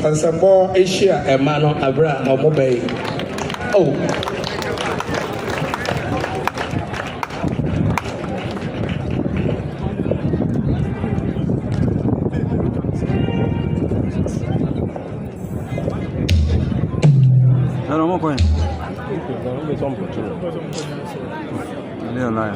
Fansambo Asia Emano Abra Omobe. Oh. Alors mon coin. Allez là.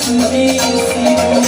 to me, see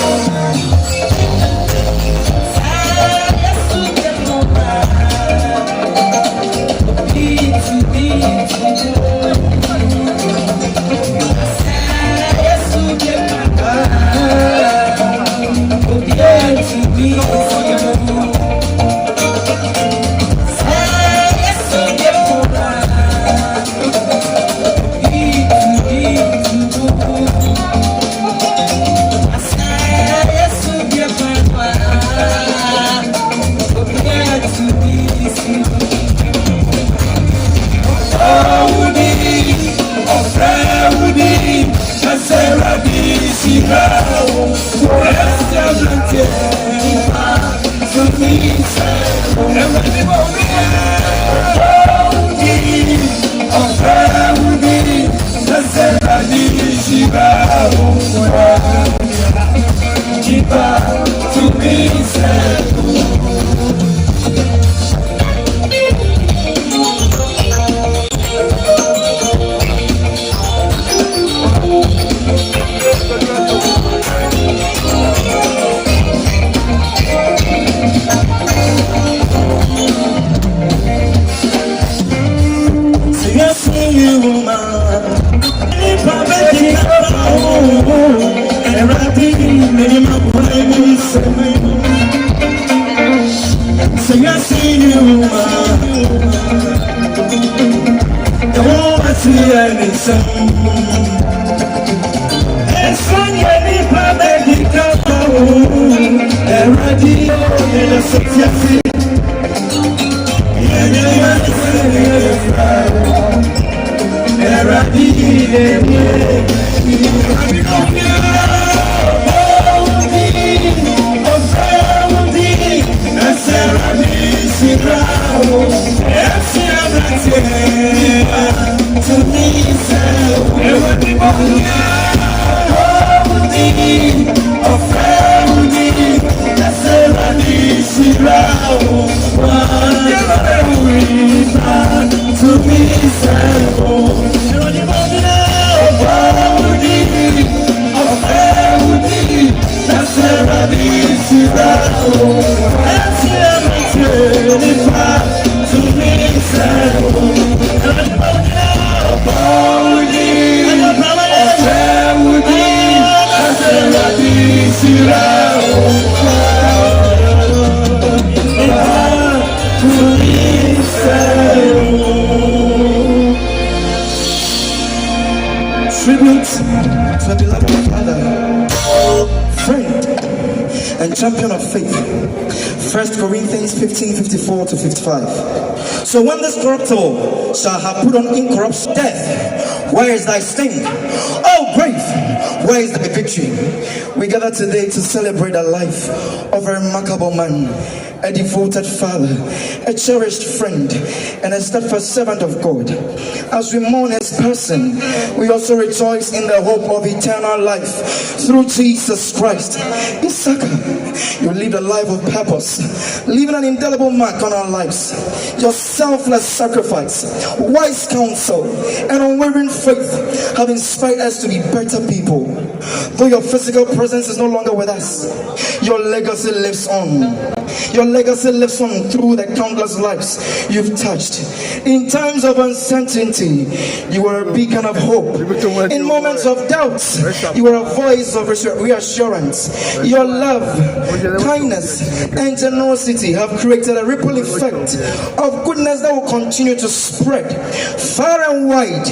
Tribute to a beloved Father, friend, and champion of faith. 1 Corinthians 15:54 to 55. So when this corruptible shall have put on incorruption, death, where is thy sting? Oh grave, where is thy victory? We gather today to celebrate the life of a remarkable man, a devoted father, a cherished friend, and a steadfast servant of God. As we mourn his person, we also rejoice in the hope of eternal life through Jesus Christ. Issachar, you live a life of purpose, leaving an indelible mark on our lives. Your selfless sacrifice, wise counsel, and unwavering faith have inspired us to be better people. Though your physical presence is no longer with us, your legacy lives on. Your legacy lives on through the countless lives you've touched. In times of uncertainty, you are a beacon of hope. In moments of doubt, you are a voice of reassurance. Your love, kindness, and generosity have created a ripple effect of goodness that will continue to spread far and wide.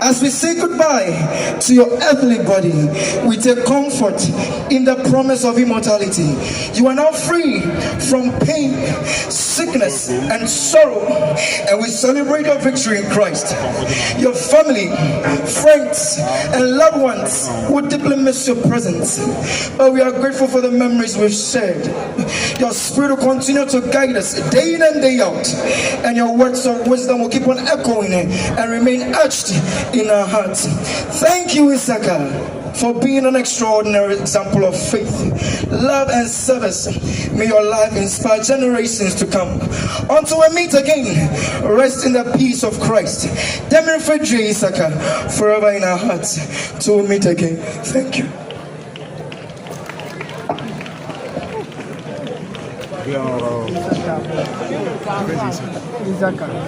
As we say goodbye to your earthly body, we take comfort in the promise of immortality. You are now free from pain, sickness, and sorrow, and we celebrate your victory in Christ. Your family, friends, and loved ones would deeply miss your presence, but we are grateful for the memories we've shared. Your spirit will continue to guide us day in and day out, and your words of wisdom will keep on echoing and remain etched in our hearts. Thank you, Issachar, for being an extraordinary example of faith, love, and service. May your life inspire generations to come. Until we meet again, rest in the peace of Christ. Demir Fredri Issachar, forever in our hearts. Till we meet again. Thank you.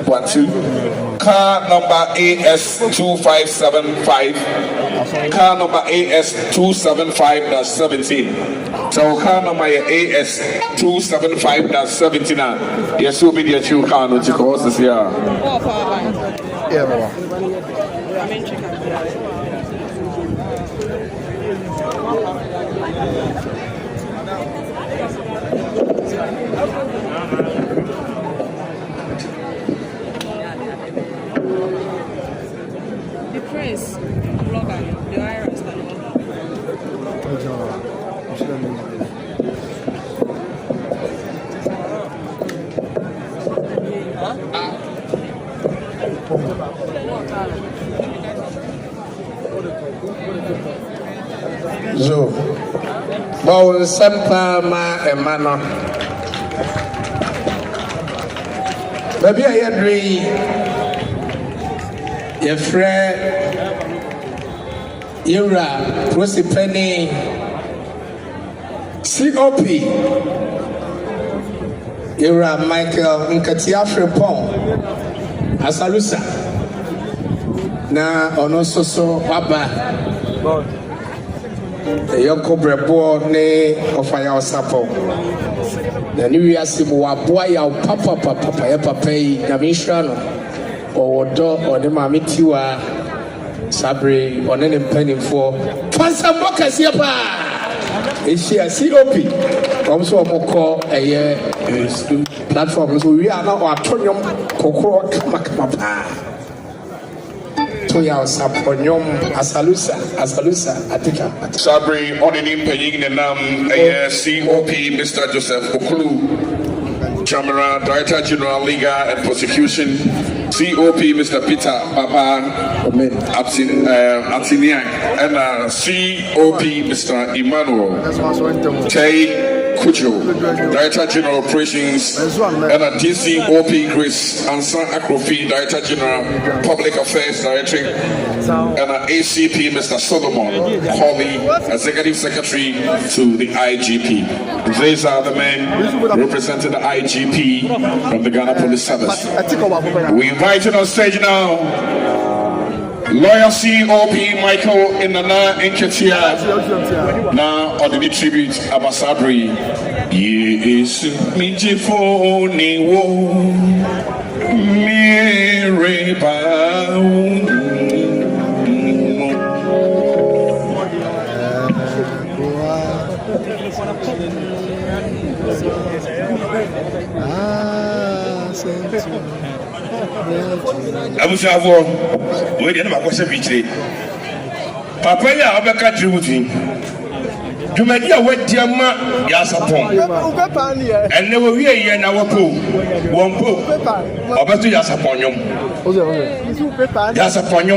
One, two. Car number AS2575. Car number AS275-17. So car number AS275-17. Yes, will be the two car no to cause this year. Yeah, The Prince, blogger, the Iris, So, but some ma and manner. Baby, I agree. Your friend, Ira, Prosi Penny, COP, Ira Michael Nkatia Frepon, Asalusa. Na ono so Abba. The Yoko Brebo ne of Yaw Sarpong. The new year Simu boy papa ya pay Navishano or do or the Mamitiwa Sabri or any penny for Pansa Mokas Yapa. Is she a COP? Also, more a year platform. So we are now Atonium Coco Kamakapa. Yaw Sarpong, Asalusa, Atika. Sabri, on the name paying the name COP, Mr. Joseph Okulu, Chamara, Director General Legal and Prosecution, COP, Mr. Peter Papa, Absiniak, and COP, Mr. Emmanuel Tay Kujo, Director General Operations, and DCOP Grace Ansan Akrofi, Director General Public Affairs Director, and ACP Mr. Solomon Hawley, Executive Secretary to the IGP. These are the men representing the IGP from the Ghana Police Service. We invite you on stage now. Lawyer COP Michael Inana Nketia now on the tribute Abasabri. Yes, Mijifo Niwo Mireba. Abusavo, we didn't have a question. Papa, I have a tribute. You may be a wet Yama Yaw Sarpong, and never hear you in our pool. One pool, or better Yaw Sarpong. Yaw Sarpong,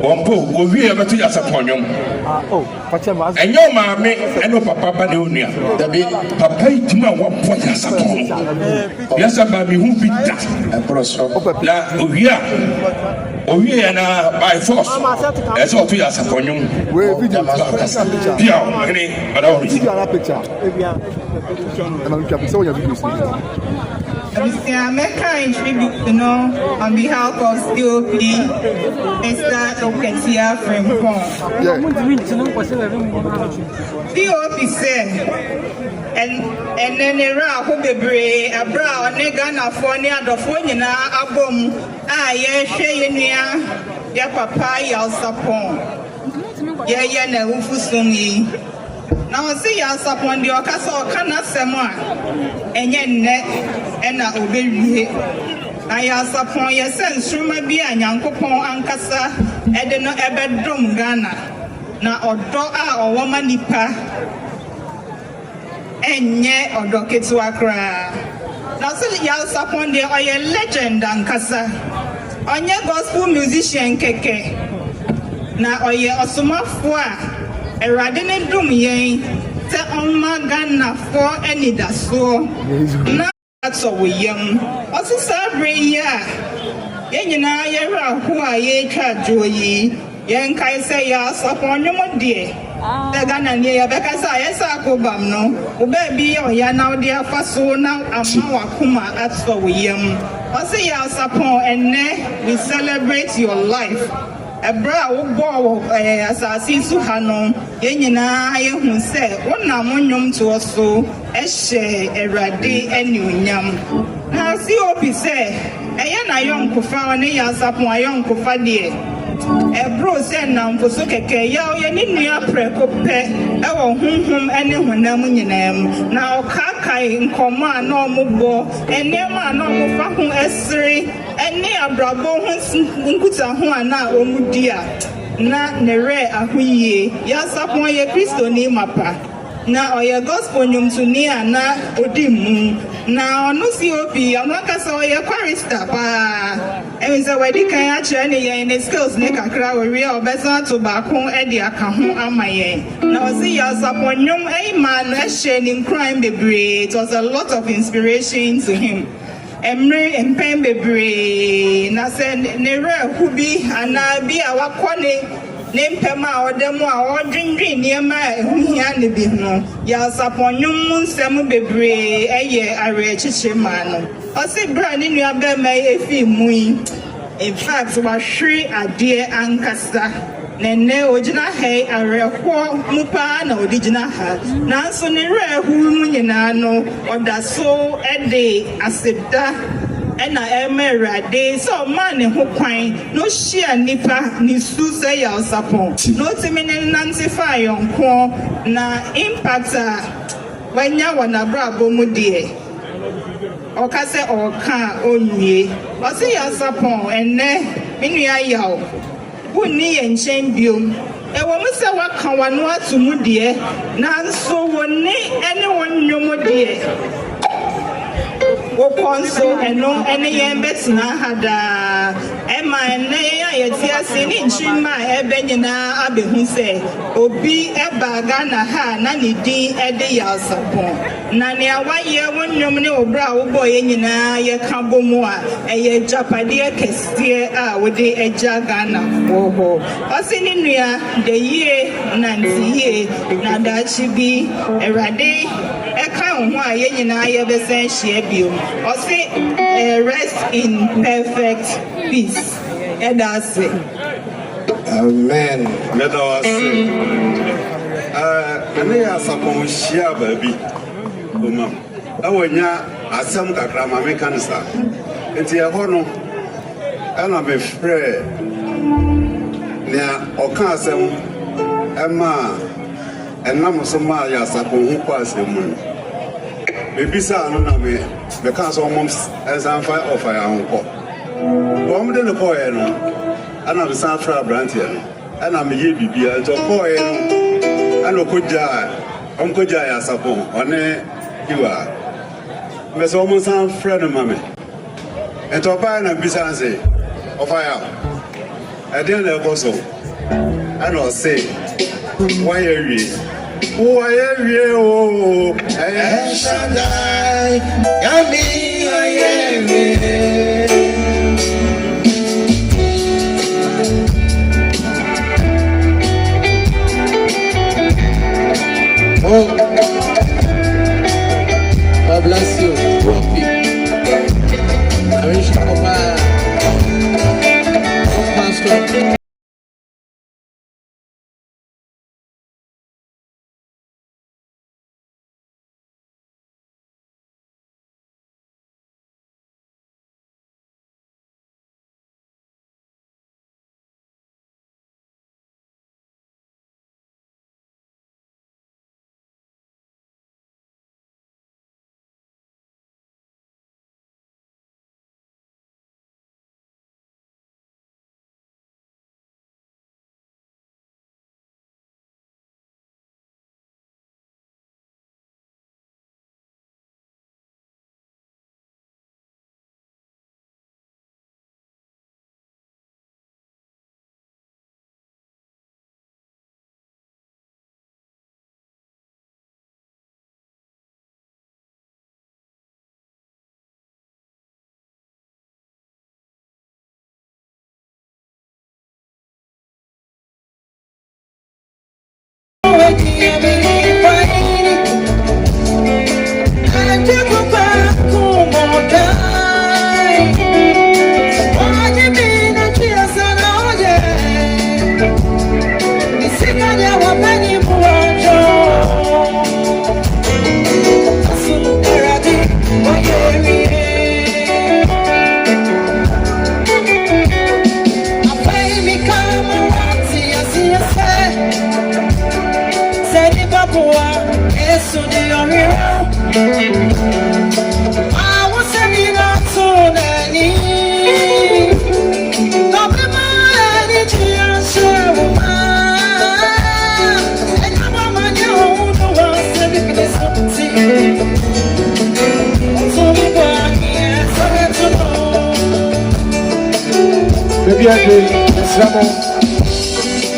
one pool, will be able to Yaw Sarpong. And your mammy, and no Papa Dunia, the big Papa Tima, one point Yaw Sarpong. Yes, I'm by me who beat that. Oh, yeah, and by force, that's all to Yaw Sarpong. Mr. America tribute, on behalf of COP, Mr. Oketia Frempong. COP said, and then a ra who be brave, a brow, a Ghana for near the phone, a boom, yes, Shaynia, ya papa, Yaw Sarpong. Yeah, na ufusumi. Now see Yaw Sarpong the okasa okana sema enye nne na obewie. Na Yaw Sarpong ye sensruma bi anyankopon ankasa ede no ebedom Ghana. Na odo a owoma nipa enye odo ketua kra. Now see Yaw Sarpong the oye legend ankasa. Onye gospel musician keke. Na oye osomafo a erade ne dum yen te onma Ghana for enidaso na ato woyam osisa bre ya yenyina yera ho a ye twa joyi yen kai se Yaw Sarpong nwom de te Ghana ne ya beka sa yesa akobam no obabi oya na ode afaso na ama wakoma ato woyam osi Yaw Sarpong enne we celebrate your life. Ebra wo bo asasi su hanom yenyina ye hu se wona monyom to so ehye erade eniunyam na COP se eye na yonkofa ne Yaw Sarpong ayonkofa de ebro se na mfoso keke ya ye ni nua prekope ewo hunhum ene honam nyinam na okakai nkoma na omubo enema na omufa hu esiri ene abrabo hu nkuta hu ana omudia na nere ahuye Yaw Sarpong ye Kristo ni mapa na oye gospel nyumtuni ana odimu na ono COP ono kasa oye chorister pa enze wedi kan ya kire ne yen skills ne kakra ori obesa to ba kon e de aka ho amaye na ozi Yaw Sarpong nyum man e hye ni crime bebre. It was a lot of inspiration to him. Emre empen bebre na se ne re hubi ana bi awakone Nempema or demo or drinking near my Huhian be no. Yaw Sarpong nyum semu bebre eye are chichimano. I say brand in your bed may a fee mui. In fact, was shri a dear ancastor. Nene ojina hey are kwa mupa na odijina ha. Nanso ne re hu nyinano or da so a day aseda. And I am married, so man who quine, no sheer nipper, ni Suze Yaw Sarpong. No timid Nancy Fire on corn, na impactor when ya wanna brabo mudie. Or case or car on ye. Or see Yaw Sarpong and ne, Minya Yaw. Who knee and chain bill. A woman say what can one want to mudie, nan so one ne anyone no mudie. Woponso eno ene yembet na hada ema ene ya yetia sini nchima ebe nyina abehu se obi eba Ghana ha na ne din ede Yaw Sarpong na ne awaye wonnwom ne obra wo boye nyina ye ka bomu a eye japade kestie a wode eja Ghana oho osini nua de yie na ntie na dachi bi erade eka ho a ye nyina ye besen hie bio or say rest in perfect peace. And that's it. Amen. Let us say, Yaw Sarpong share baby. Awanya asam kakra ma me kanisa. Enti e ho no ana me frɛ na ɔka asɛm ɛma ɛnam so ma Yaw Sarpong ho kwa asɛm mu. Maybe sa no na me can't almost as I'm fire of fire uncle. Bomb the coil, and I'm San Fra Brantian, and I'm a ye be a coil, and a good jar, Uncle Yaw Sarpong, on you are. There's almost some friend of mammy. And to buy and be say, of fire. I didn't go so. I don't say, why are you? Why are you? I shall die. Yummy, Oh, God bless you. I wish you Pastor. I was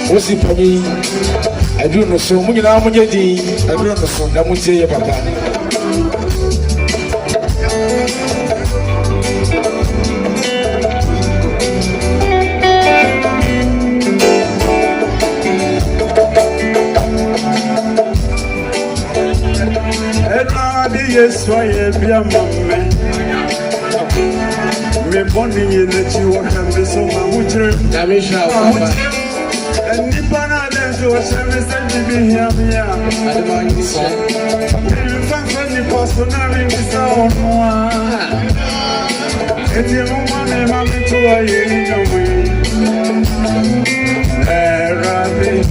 What's it, Penny? I do not so many now. I don't know, so that would say, Papa. Yes, why be a man? Me bonding in the two and the summer which and Nipana then to a service and to be here. You find funny person having this own one. It's your money, mammy, to a year away. Rabbi,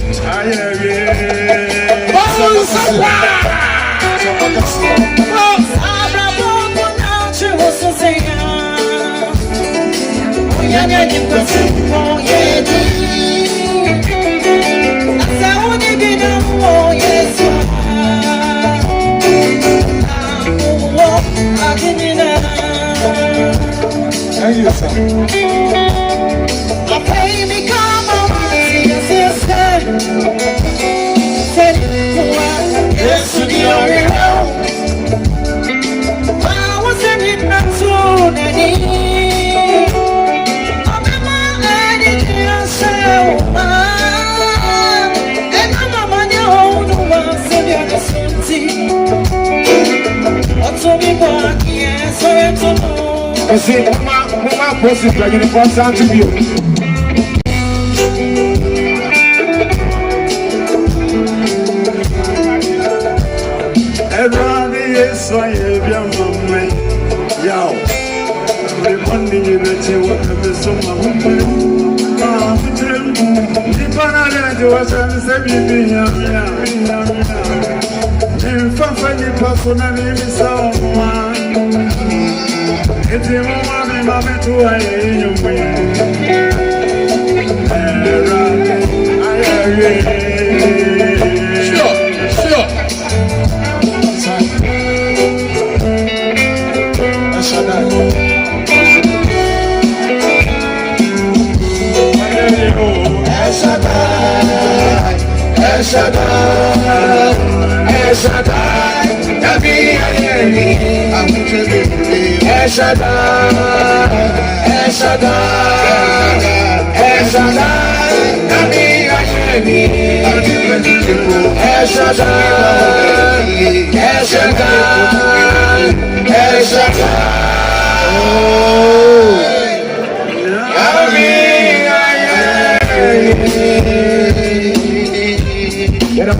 I see, Mama, post it like in the first time to you. Everybody is why you be a man. Yaw. The money you bet you what the summer woman. The banana to us and say, be here. In Fanny Passon is someone. It's a woman, mamma, to a young way. Sure.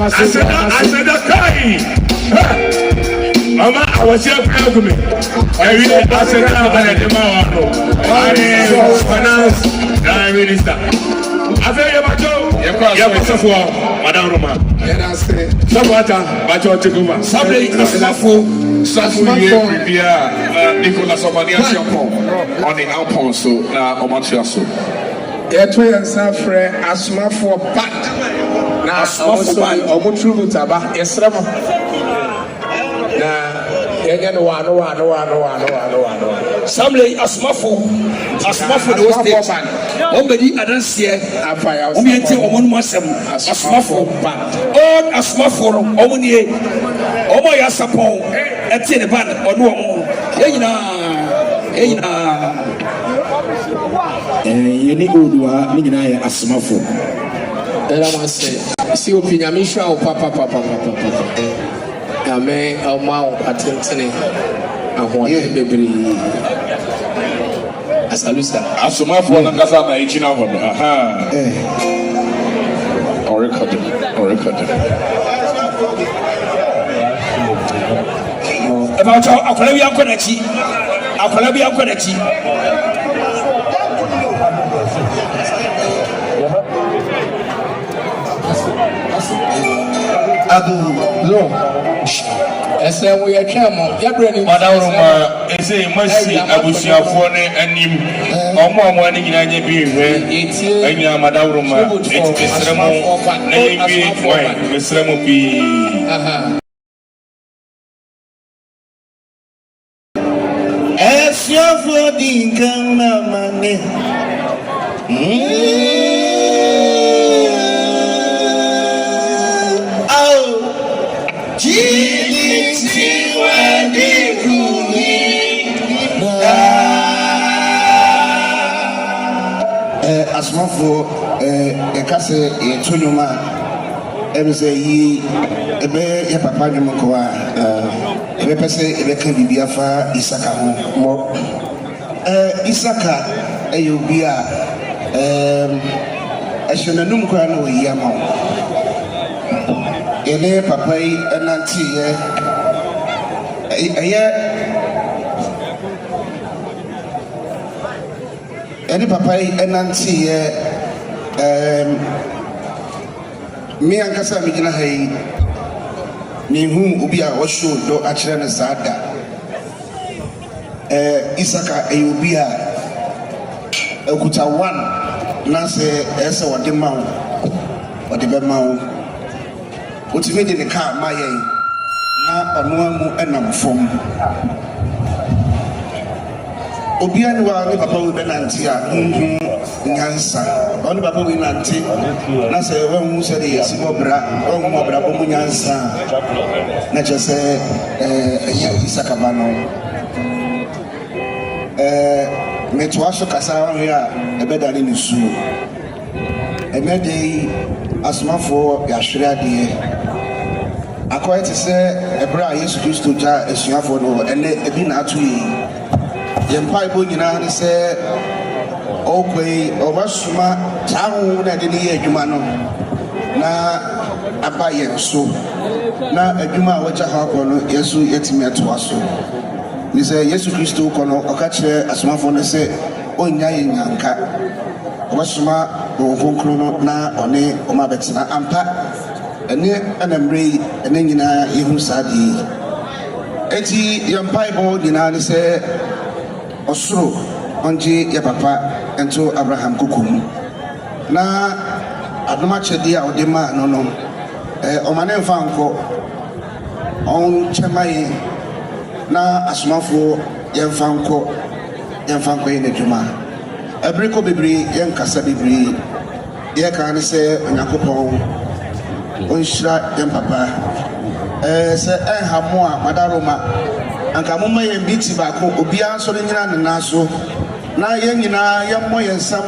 I said, okay. Mama, I was here proud of me. I really said, I really start. I said, you're Madame Roma. Macho Tiguma. Somebody Nicolas on the Alpon, so now Omachiaso. Yɛto yɛn nsa frɛ asomafoɔ band na ɔmo tribute aba yɛsrɛ mo na yɛnyɛ no wano Samle asomafo de stage ɔmbɛdi adanseɛ ɔmyɛnti ɔmo no asɛm asomafo all asomafo no ɔmo nie ɔmo Yaw Sarpong ɛte ne band ɔno ɔmo yɛnyinaa yɛne odua ne nyinaa yɛ asomafo ɛna mo asɛ si opi nyame hwɛ wo papa nyame ɔmo awo atentene ahoɔden bebree asalusa asomafoɔ no kasa na ɛgyina hɔ no aha ɔrekɔde ɛbɛwɔtɔ akwara bi akɔ n'akyi ɛsɛ wo yɛtwɛn mo yɛbrɛ ne Madawroma ɛsɛ masi abusuafoɔ ne anim ɔmo ani nyinaa nyɛ bi hwɛ anya Madawroma ɛti mesrɛ mo na yɛwie wɔn mesrɛ mo pii As your flooding come, Asmafo ekase etunyuma ebese yi ebe ya papa nyuma kwa ebe pese ebe kan bibia fa Isaka ho mo Isaka eyobia ehyenanum kwa na oyi ama ene papa yi enanti Any papa and Nancy, me and Casa Migina Hay, me whom Ubia or show do actually Sada Isaka Ayubia Okuta one Nase Esa or the Mount or the Bemau. What's made in the car, my na Onuamu and I'm from. Obiani wa ni papa we benanti a nyansa oni papa we nanti na se we hu se de yesi mobra o hu mobra bo nyansa na je se Isaka bano me to aso kasa we a ebeda ni su emede asmafo ya hwere ade akoye te se ebra Yesu Kristo ja esuafo no ene ebi na atu yi Yempai Bunina said, okay, Obasuma, Town, that didn't hear Jumano. Na Abaye, so na a Juma, which I have on Yesu Yetimia to us. He said, Yesu Christo, Kono, Okache, as my phone said, O Nyan Yanka, Obasuma, Ovonkrono, na One, Omabetina, Ampa, and near an embrace, and then you Sadi. Eti Yempai Bunina said, Osro onje ya papa ento Abraham kukum na adoma chede a odema no omane mfa nko on chemaye na asomafo yemfa nko ine dwuma abriko bibiri yenkasa bibiri ye kan se Onyankopon onhyira yem papa se enhamo a madaroma anka mumma yem biti ba ko obia so nyina ne naso na yen nyina yem mo yensam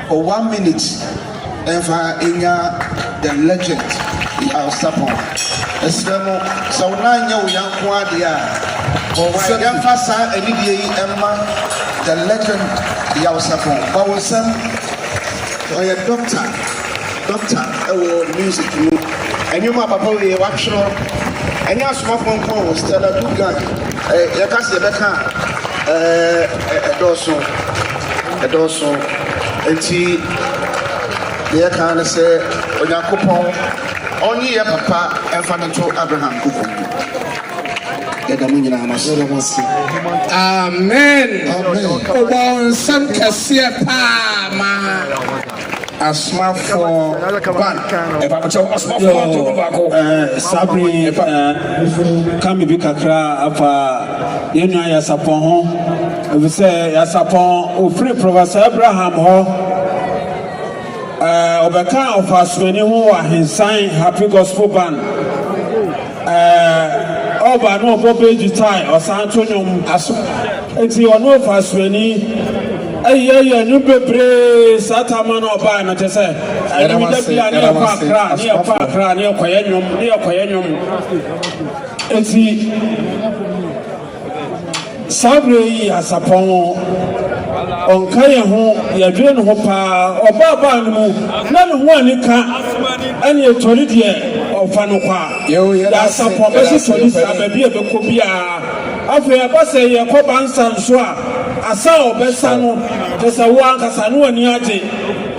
for 1 minute enfa enya the legend Yaw Sarpong esremo so na nya wo yanko ade a o wa yem fasa anidie yi emma the legend Yaw Sarpong ba wo sam o ye doctor ewo music mu enyuma papa we wa hwero enya asomafo nko Stella Dugan ya kasi ebeka edoso enti ya kan se Onyankopon onyi ya papa emfa nto Abraham kuku ya da munyina amaso amen obon sam kase pa ma asmafo ban sabri kami bi kakra apa yenu Yaw Sarpong ho efise Yaw Sarpong ofre Professor Abraham ho obeka of asmeni ho ahensan Happy Gospel Band oba no bobe gitai osanto nyom aso enti ono of asmeni Aye, no bebre satama no ba no te say I need the plan near Pakra near Koyenyum enti sabre Yaw Sarpong onka ye ho ye dwe no pa oba no mu na no ho anika ane etori de ofa no kwa Yaw Sarpong be so tori sa ba bi e be ko bia afi abase ye ko bansa nso a asa obesa no tesa wo ankasa no ani age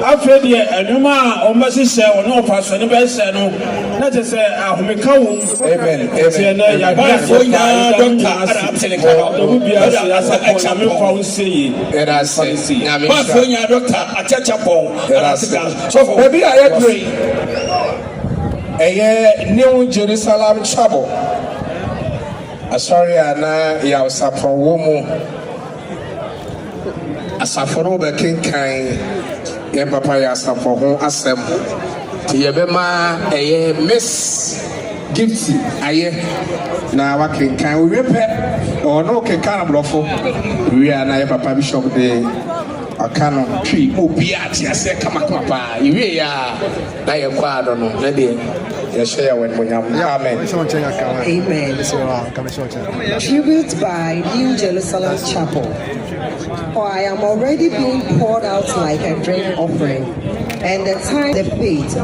afi de enuma o mesise o no paso ni be se no na tese ahomeka wo amen ese na ya ba fo nya doctor asipeleka do bia Yaw Sarpong me kwa unse era sensi ba fo nya doctor achacha pon so for baby I agree New Jerusalem trouble sorry na Yaw Sarpong wo mu asaforo be kenkan yɛn papa Yaw Sarpong ho asɛm te yɛbɛma ɛyɛ Miss Gifty ayɛ na wakenkan owie pɛ ɔno kenkan aborɔfo wie na yɛ papa Bishop de aka no twi obi a te ase kama paa wie ya na yɛ kɔ ado no na de yɛhyɛ yɛ wɔ monyam amen. Amen. Tribute by New Jerusalem Chapel. For I am already being poured out like a drink offering, and the time the fate.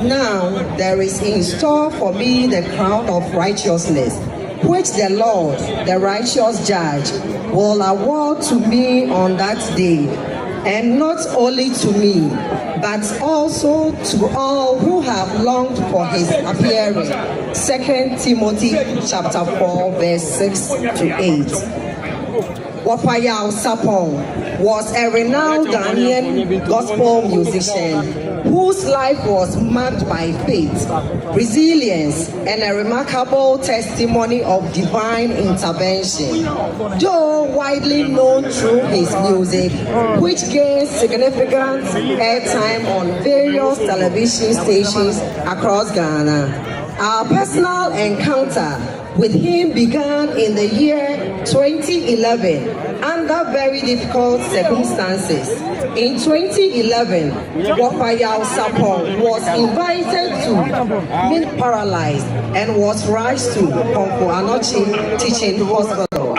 Now there is in store for me the crown of righteousness, which the Lord, the righteous judge, will award to me on that day, and not only to me, but also to all who have longed for his appearing. 2 Timothy chapter 4, verse 6 to 8. Yaw Sarpong was a renowned Ghanaian gospel musician whose life was marked by faith, resilience, and a remarkable testimony of divine intervention. Though widely known through his music, which gained significant airtime on various television stations across Ghana, our personal encounter with him began in the year 2011 under very difficult circumstances. In 2011, Yaw Sarpong was invited to meet paralyzed and was rushed to Odobroni Teaching Hospital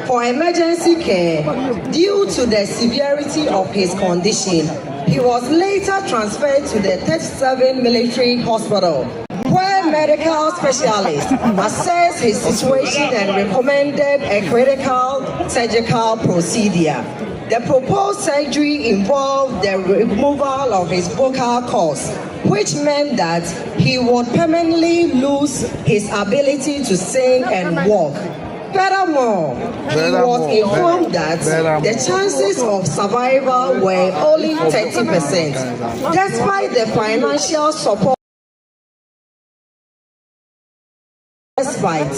for emergency care. Due to the severity of his condition, he was later transferred to the 37 Military Hospital, where medical specialists assessed his situation and recommended a critical surgical procedure. The proposed surgery involved the removal of his vocal cords, which meant that he would permanently lose his ability to sing and walk. Furthermore, he was informed that the chances of survival were only 30%, despite the financial support. Despite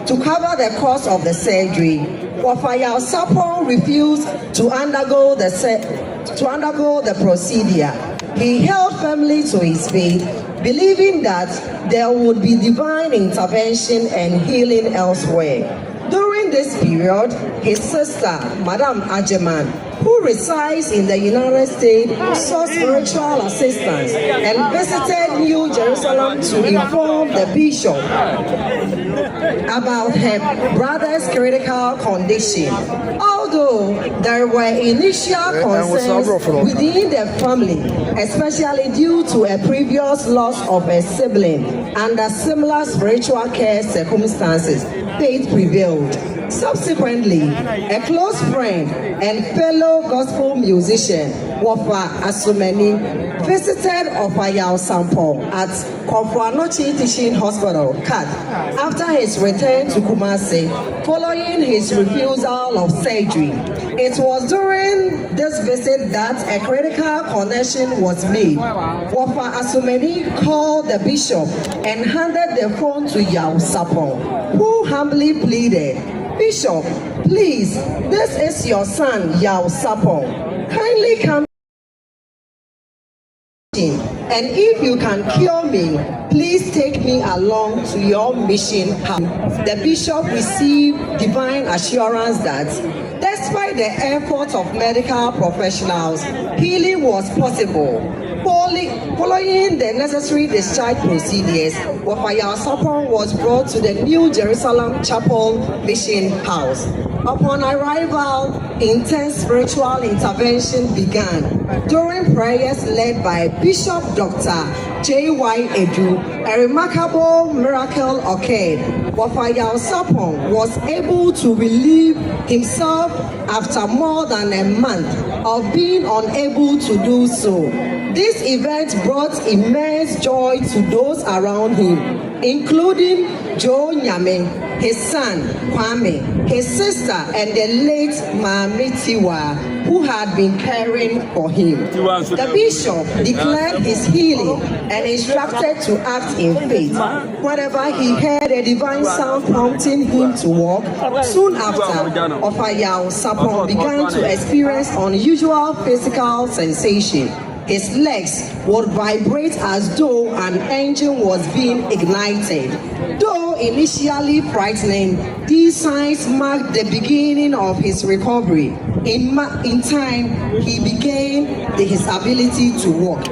to cover the cost of the surgery, Yaw Sarpong refused to undergo the procedure. He held firmly to his faith, believing that there would be divine intervention and healing elsewhere. During this period, his sister, Madam Ajeman, who resides in the United States, sought spiritual assistance and visited New Jerusalem to inform the bishop about her brother's critical condition. Although there were initial concerns within the family, especially due to a previous loss of a sibling under similar spiritual care circumstances, faith prevailed. Subsequently, a close friend and fellow gospel musician, Wafa Asumeni, visited Yaw Sarpong at Odobroni Teaching Hospital, CAT, after his return to Kumasi, following his refusal of surgery. It was during this visit that a critical connection was made. Wafa Asumeni called the bishop and handed the phone to Yaw Sarpong, who humbly pleaded, "Bishop, please, this is your son, Yaw Sarpong. Kindly come in, and if you can cure me, please take me along to your mission house." The bishop received divine assurance that, despite the efforts of medical professionals, healing was possible. Following the necessary discharge procedures, Yaw Sarpong was brought to the New Jerusalem Chapel Mission House. Upon arrival, intense spiritual intervention began. During prayers led by Bishop Dr. J.Y. Edu, a remarkable miracle occurred. Yaw Sarpong was able to relieve himself after more than a month of being unable to do so. This event brought immense joy to those around him, including Joe Nyame, his son Kwame, his sister, and the late Mami Tiwa, who had been caring for him. The bishop declared his healing and instructed to act in faith. Whenever he heard a divine sound prompting him to walk, soon after, Yaw Sarpong began to experience unusual physical sensation. His legs would vibrate as though an engine was being ignited. Though initially frightening, these signs marked the beginning of his recovery. In time, he regained his ability to walk.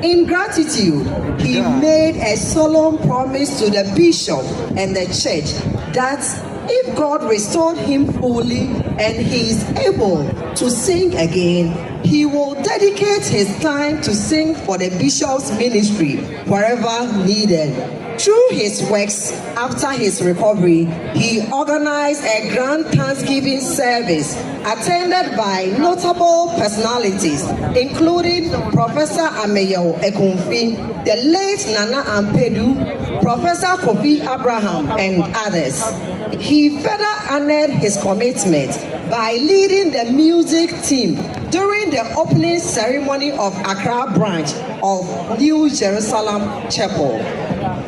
In gratitude, he made a solemn promise to the bishop and the church that if God restored him fully and he is able to sing again, he will dedicate his time to sing for the bishop's ministry wherever needed. Through his works after his recovery, he organized a grand Thanksgiving service attended by notable personalities, including Professor Ameyo Ekunfi, the late Nana Ampedu, Professor Kofi Abraham, and others. He further honored his commitment by leading the music team during the opening ceremony of Accra branch of New Jerusalem Chapel.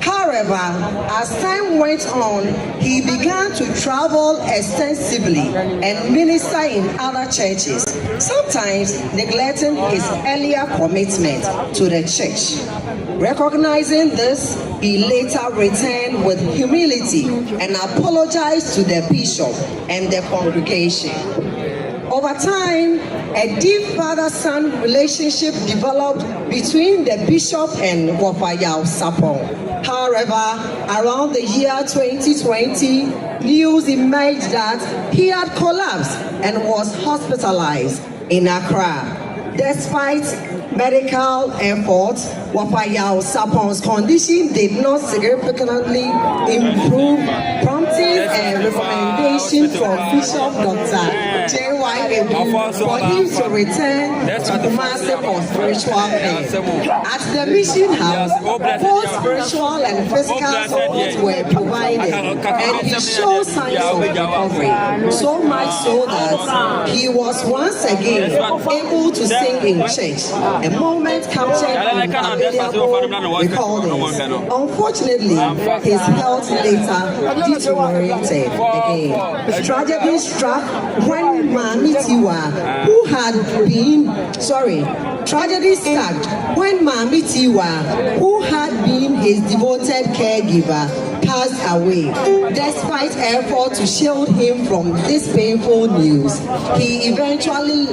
However, as time went on, he began to travel extensively and minister in other churches, sometimes neglecting his earlier commitment to the church. Recognizing this, he later returned with humility and apologized to the bishop and the congregation. Over time, a deep father-son relationship developed between the bishop and Yaw Sarpong. However, around the year 2020, news emerged that he had collapsed and was hospitalized in Accra. Despite medical efforts, Yaw Sarpong's condition did not significantly improve, prompting a recommendation from Bishop Dr. J.Y. for him to return to Kumasi for spiritual care. At the mission house, both spiritual and physical support were provided, and he showed signs of recovery, so much so that he was once again able to sing in church, a moment captured in available recordings. Unfortunately, his health later deteriorated again. Tragedy struck when Mami Tiwa, who had been his devoted caregiver, passed away. Despite efforts to shield him from this painful news, he eventually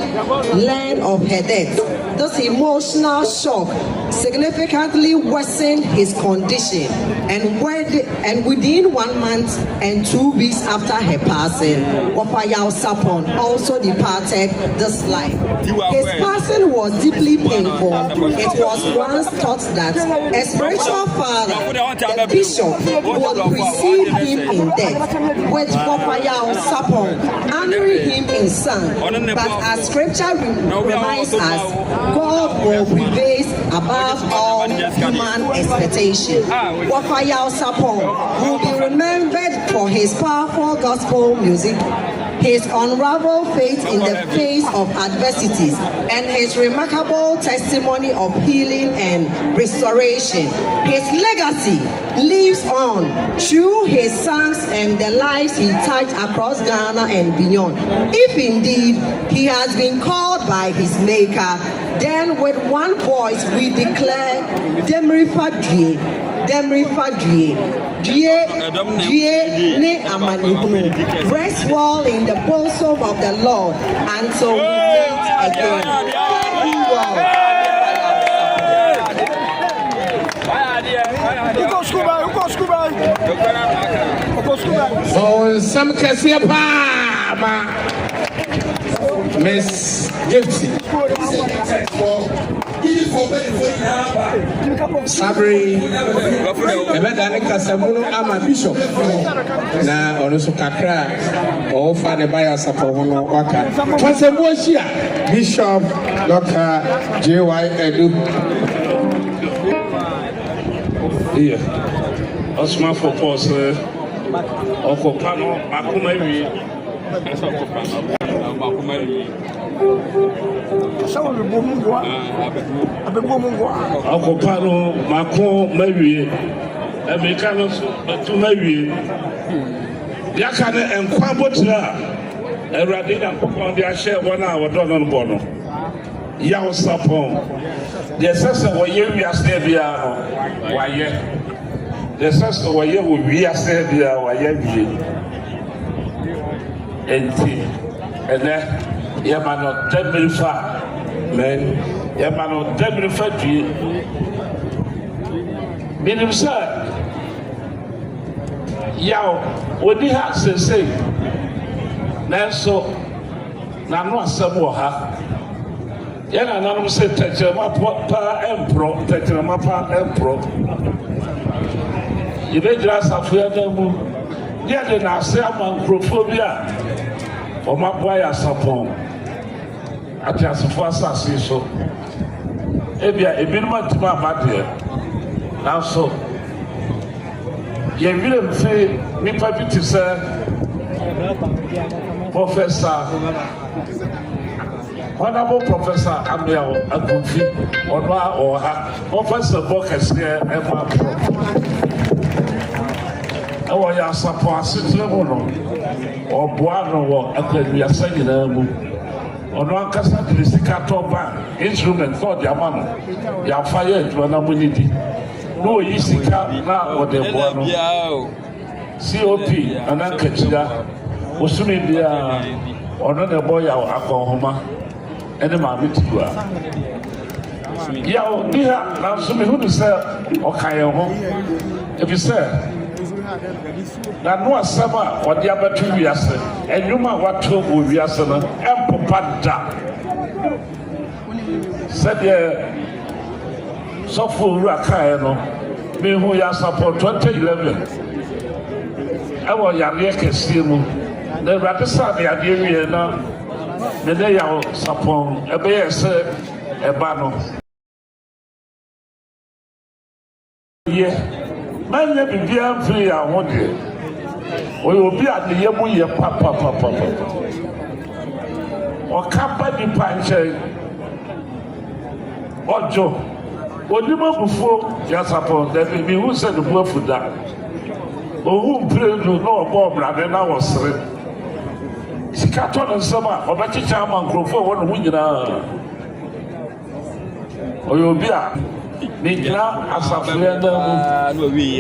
learned of her death. This emotional shock significantly worsened his condition, and within 1 month and 2 weeks after her passing, Yaw Sarpong also departed this life. His passing was deeply painful. It was once thought that a spiritual father, the bishop, would precede him in death, with Yaw Sarpong honoring him in song. But as scripture reminds us, God will prevail above all human expectation. Yaw Sarpong will be remembered for his powerful gospel music, his unrivaled faith in the face of adversities, and his remarkable testimony of healing and restoration. His legacy lives on through his songs and the lives he touched across Ghana and beyond. If indeed he has been called by his maker, then with one voice we declare, Demri Fadrie, rest well in the bosom of the Lord until we meet again. Some Cassia Miss Gifty Sabri Ebedane Kasamuno ama Bishop na onusu kakra o fa ne Yaw Sarpong no waka Kasamu Shia Bishop Dr. J.Y. Edu Osman for pause Okopa no makoma wi. Makoma wi. Okopa no makoma wi. Emeka no so batuma wi. Yaka ne enkwa botira. Erade na kokon de ahye wona wodo no bo no. Yaw Sarpong. The sense of what you are saying, why yet? The sense of what you we are saying, why yet? And then, you are not 10 minutes far, man. You are not 10 minutes far. Meaning, sir, Yaw, what do you have to say? Nanso, Nano Samoha. Yana nanum se tetema pa empro tetema pa empro ibe dra safia da mu dia de na ase amankrofobia o maboa Yaw Sarpong ati asofo asase so ebia ebinuma tima abade na so ye wile mfe nipa biti se Professor Honorable Professor Amiel Agunfi, Onwa Oha, Professor Bokesye, Emma Pro. Yaw Sarpong asitire mu no, oboa no wo akwadua sagina mu. Ono ankasa de sika toba instrument for the amano. Ya fire adwa na munidi. No yi sika na ode boa no. COP anankachira. Osumi bia ono ne boy Yaw akọhoma. Ene ma bitua Yaw dia na so me hu se okaye ho e bi se na no asama odi abatu wiase enwuma wato bo wiase no empopa da se de so fu ru akaye no me hu Yaw Sarpong 2011 awo yare kese mu na ratisa de ade wie na the day Yaw Sarpong, a bear said, a banner. Yeah, man, let me be free. I want you. We will be at the Yamu, papa. Or company puncher. Or Joe. Or you before Yaw Sarpong, that may be who said the word for that. Or who Prelude no more, brother, and I was three. Sikaton and summer, or Betty Chaman grow for one winner. Or you'll be a Nigla as a friend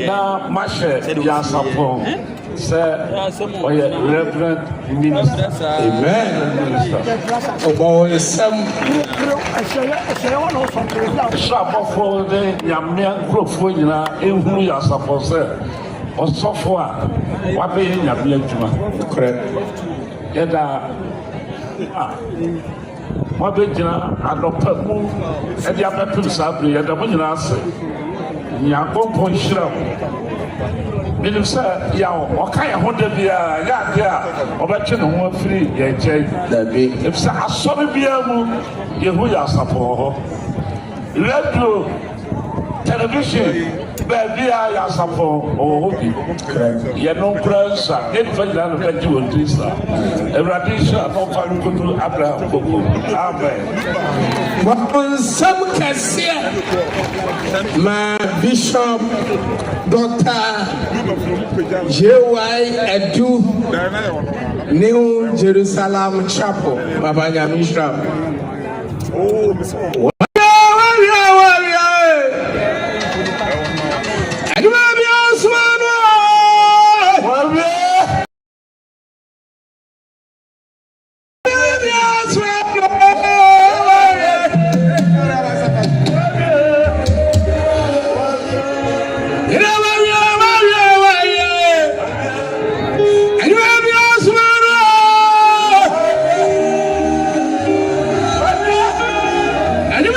now, Masha Yaw Sarpong, sir, or Reverend Minister. Amen. About some shop of the Yamian group for you now, in who Yaw Sarpong, sir, or so far, what be in your blame? Correct. Yada Mabejina adopamu edi abetu sabre yada munyina ase nyankopon hira minim sa Yaw okaya hoda bia ya dia obetwe ne ho afiri ye gye dabi efsa asori bia mu yehu Yaw Sarpong ho radio television baby Yaw Sarpong obi ye no kransa den fanya no fanya wondisa eradisha no falu kutu Abraham koko amen Wapon some kasia ma Bishop Dr. J.Y. Edu New Jerusalem Chapel Baba Nyamisha And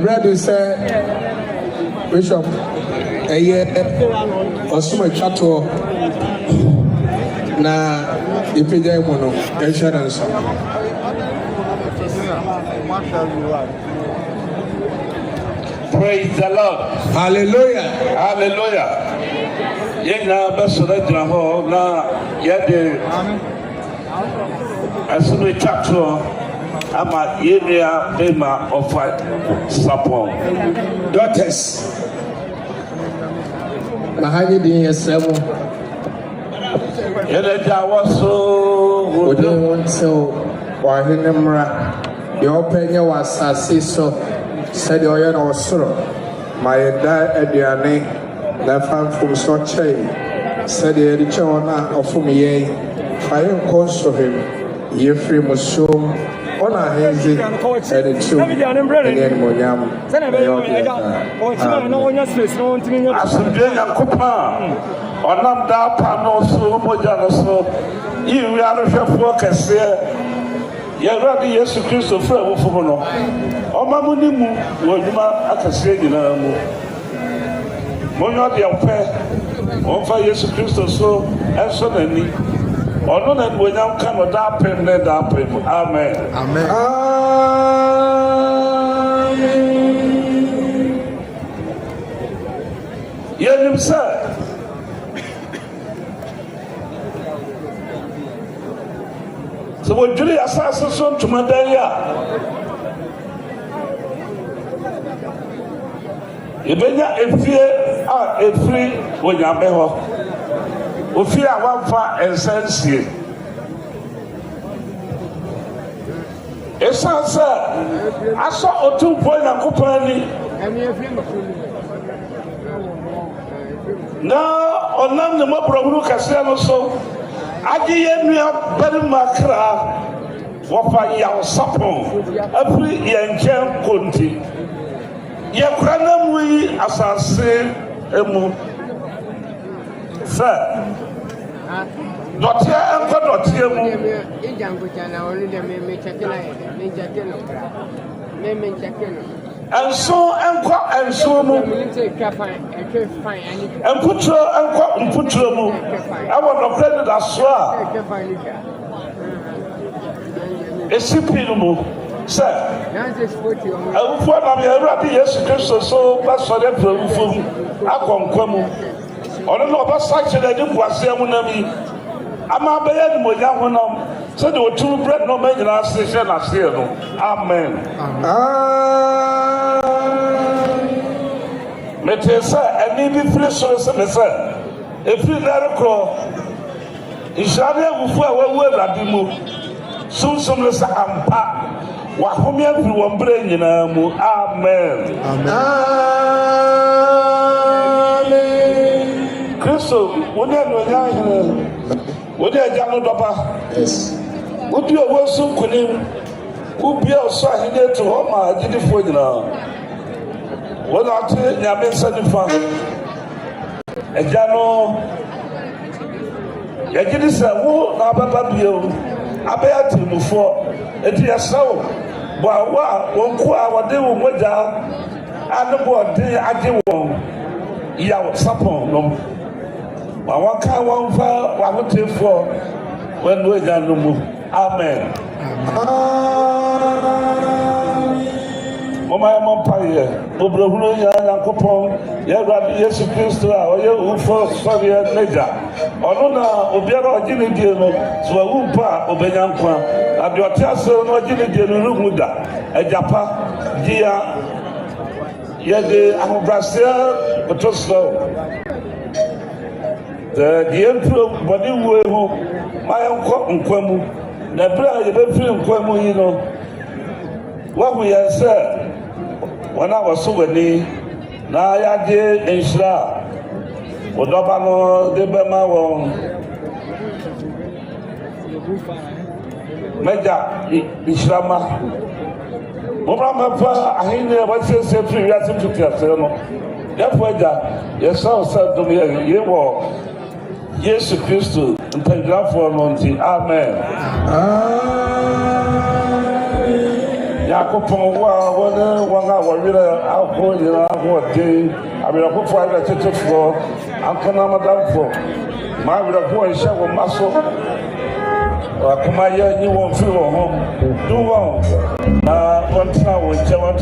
Brother said, Bishop, a year or so much chateau. Na ipija mono insurance. Praise the Lord. Hallelujah. Hallelujah. Yena besore dina ho na yede asunu chateau ama yenia bema of Sarpong daughters. Mahani din yesemo. Yele jawaso Odi wonso wa hinemra de openya wasase so said oya na osoro mayenda aduane na famfum so chei said e riche ona ofum ye fayin konso him ye free musom ona henzi ede chu ene monyam asumdwe nyakopa onam da pa no so moja no so iwi arhwefo kese ye radi Yesu Kristo fra wofo no omamu ni mu woduma akase nyina mu monyo de ope onfa Yesu Kristo so enso nani ono na wonyam ka no da pem ne da pem amen amen yenim sa so what do you assassin son to Madaya? Ibenya efie a free when you are beho. Ofia one fa essence. Esa sa aso otu boy na kupani. Na onam ne mo problemu kase no so. Agi yenua bari makra wofa Yaw Sarpong every yenchen konti ye kranam wi asase emu sa dotia enko dotia mu injango chana onu de me chakela me chakelo me chakelo enso mu emputro mu awo no credit aso a esipinu mu sir awufo na me Awurade Yesu Kristo so basore prawufo mu akonkwa mu ono no ba sache na di buase mu na mi ama be ya ni monya honam so de otu bread no ma nyina se she na se no amen metesa ani bi firi so se me se efiri na rekro ishade awufo a wawu Awurade mu sumsum le sa ampa wa homi afiri won bre nyina mu amen amen Christo, when they are Jano Doba. Yes. Would you have so couldn't? Who be outside here to home? I did it for you now. What I tell you, I'm sending fun. And Jano, I did this. Who now, Papa Bio? I bear to move for it. Yes, so. But one what they will go down. And the board, they are doing Yaw Sarpong. No, I want to one for what we for when we done no more. Amen. Mama Mampire, Odobroni, Yankopon, Yaw Jesus Christ, or you for sorry, Major. Onona, Obiara, Jimmy Dino, so a whoompa, Obeyanqua, and your tassel, no Jimmy Dino, Muda, a Japa, Gia, Yede, and Brazil, but too slow. The emperor, body will, my uncle, Unquemu, Nebra, you don't feel Unquemu, you know. What we have said. When I was so many, now I did in Shra, Odobano, the Bema, Major, Ishrama, Mama, I never said 3 years to Casino. Therefore, your son said to me, you were Jesus Christ, and thank God for anointing. Amen. Yakupon one hour, I'll go in our day. I will go for a ticket for Uncle Madame for my boy, shower muscle. Come here, you won't feel home. Do one. One time with Jawan,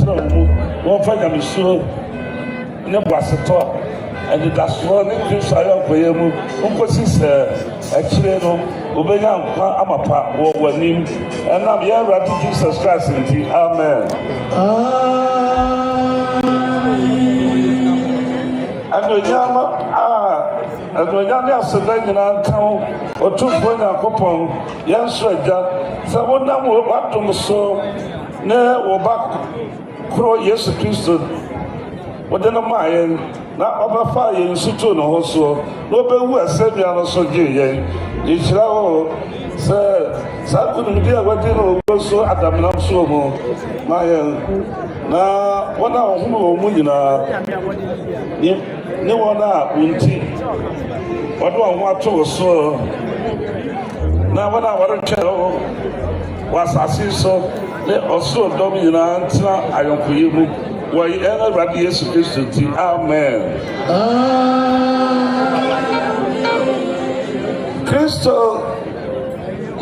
one find I'm sure. Never was a talk. And that's one increase I have for you. Uncle Sister, actually, Obeyam, I'm a part of one name, and I'm here at Jesus Christ. Amen. And when Yama surveying an account or 2 point of coupon, young soldier, someone now will back to the soul, near or back, crow, yes, Christian. What then am I? Now, over fire in Sutton also, nobody who has said me on so gay. It's now, sir, so couldn't be a wedding also at the Nam Somo. My now, 1 hour, who no one up, Winty. What do I want to so? Now, when I want to tell was I see so, also dominant, I don't feel you. Why ever Jesus Christ? Amen. Christo,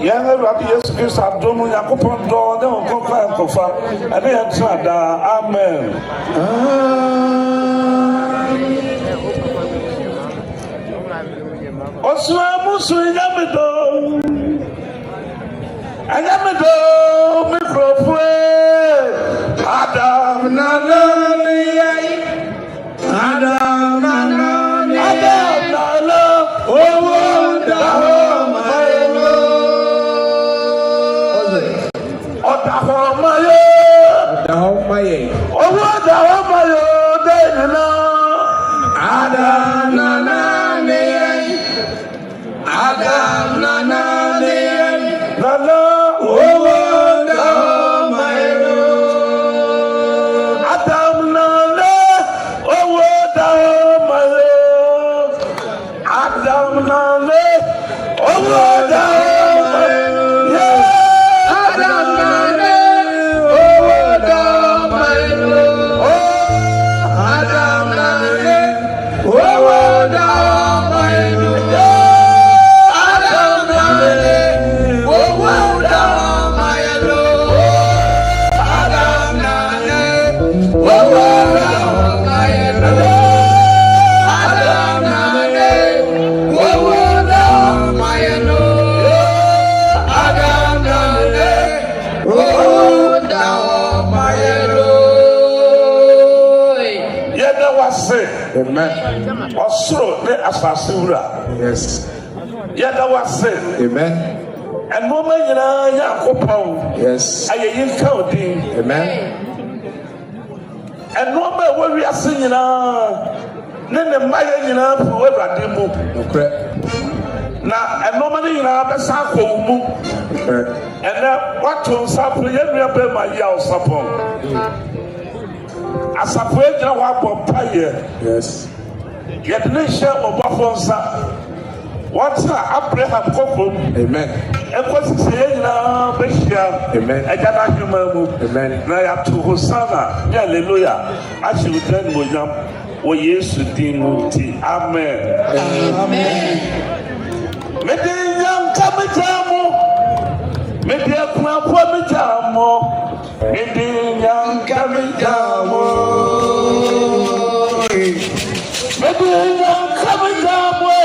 young Jesus Christ, I don't know Yakupon door, they will come back of her, and they have tried. Amen. Oswamusu Yamido, and Yamido, microphone. Adam Nanani, Adam Nanani, Adam Nana, oh, my Lord, oh, Adam Nanani, Adam Nanani, Nana, oh, my Lord, Adam Nana, oh, my Lord, Adam Nana, oh, my Lord, yeah, Adam Nana, oh, my Lord, oh, Adam Nana, oh, my Lord, amen. Osoro ne asasura. Yes. Yada wase. Amen. And woman Yakupon. Yes. Aye counting. Amen. And woman where we are singing ne mmayɛ nyinaa fi w'Awurade mu na ɛnɔɔma no nyinaa bɛsa akɔ wo mu ɛnɛ woato nsa po yɛn nua bɛrima Yaw Sarpong asafo gyina hɔ abɔ mpaeɛ yɛde ne hyɛ ɔbɔfo nsa wɔtena Abraham kɔkɔm ɛkɔsi sɛ yɛn nyinaa bɛhyia ɛgya n'ahema mu na yɛato Hosanna ne Hallelujah ahyɛ wo din animuonyam wɔ Yesu din mu nti amen. Mede nyanka me jamo mede akuapo me jamo mede nyanka me jamo mede nyanka me jamo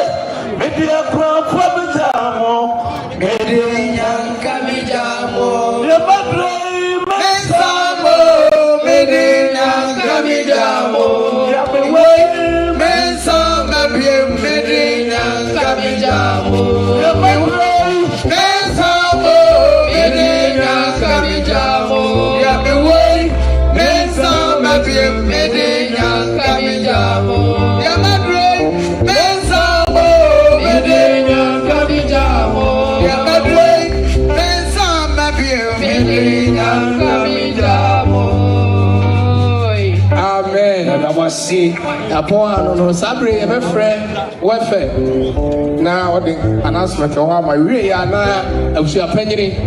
mede akuapo me jamo mede nyanka me jamo ye badre me jamo mede nyanka me jamo ya me we me sanga bie mede nyanka me jamo See, upon no sabre, my friend, welfare. Now, the announcement of my way, and I was a penny.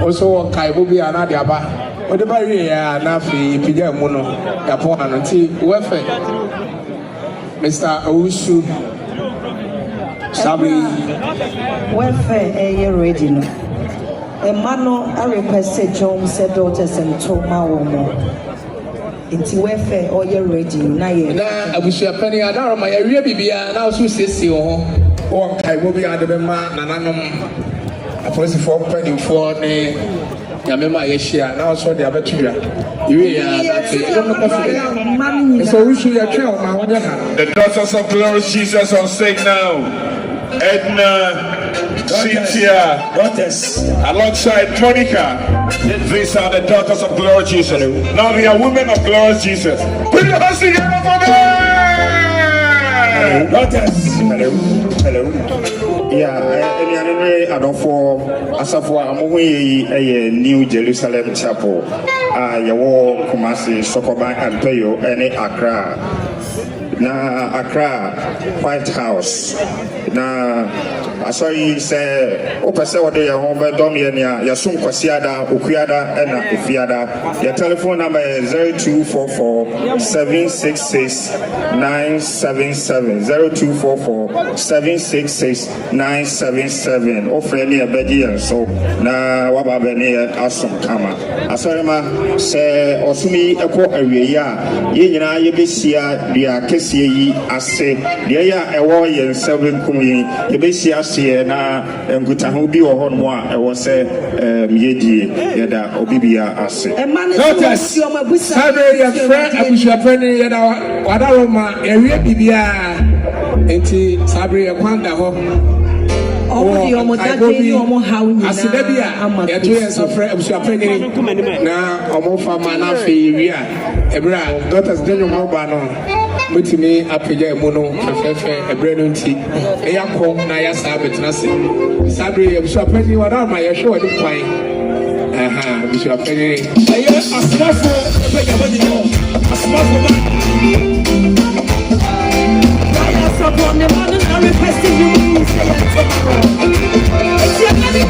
Also, Kaibubi and Adiaba. What the barrier, Nafi, Pijamuno, upon and welfare. Mr. Owusu Sabre, welfare, a year ready. A mano, I requested John said daughters and told my woman. Inti wefe oye ready na ye na abusua pani adaro ma ye wie bibia na so sesi ho o kai bo bia de be ma nananom apolisifoɔ mpanimfoɔ ne nyame ma ye hia na so de abetua iwe ya na te no kofi so we should try o ma wonye ha. The daughters of glorious Jesus on stage now. Edna, Cynthia, daughters, alongside Monica. These are the daughters of glorious Jesus. Now they are women of glorious Jesus. Put your hands together for them! Daughters, hello. Yeah, I don't for Asafo Amowe New Jerusalem Chapel. Yawo Kumasi Sokoban Antoyo and Accra. Na Accra White House na asori se o pese wode ya ho be dom ye nia ya sum kwasiada okuada na efiada ya telephone number is 0244 766 977 0244 766 977 o freni e bedi so na waba be ne asum kama asori ma se osumi eko awie ya ye nyina ye besia dia kesi yi ase de ya ewo ye nsabe nkumi ye besia ase na nkutaho bi wo hono a ewo se yedie yeda obibia ase daughters sabe ya friend abusua friend yeda wadaroma ewie bibia enti sabe ya kwanda ho omo dadwe omo hawnya asida bia yeto yenso friend abusua friend na omo fama na fe wi a ebra daughters denyo mo ba no mutimi apega emu no fefefe ebre no nti eyakọ na ya sabetna se sabre abusua pani wada ma ye hwe wade kwan abusua pani aye asmafo apega bodi no asmafo ba ya support the man and requesting you say it's your money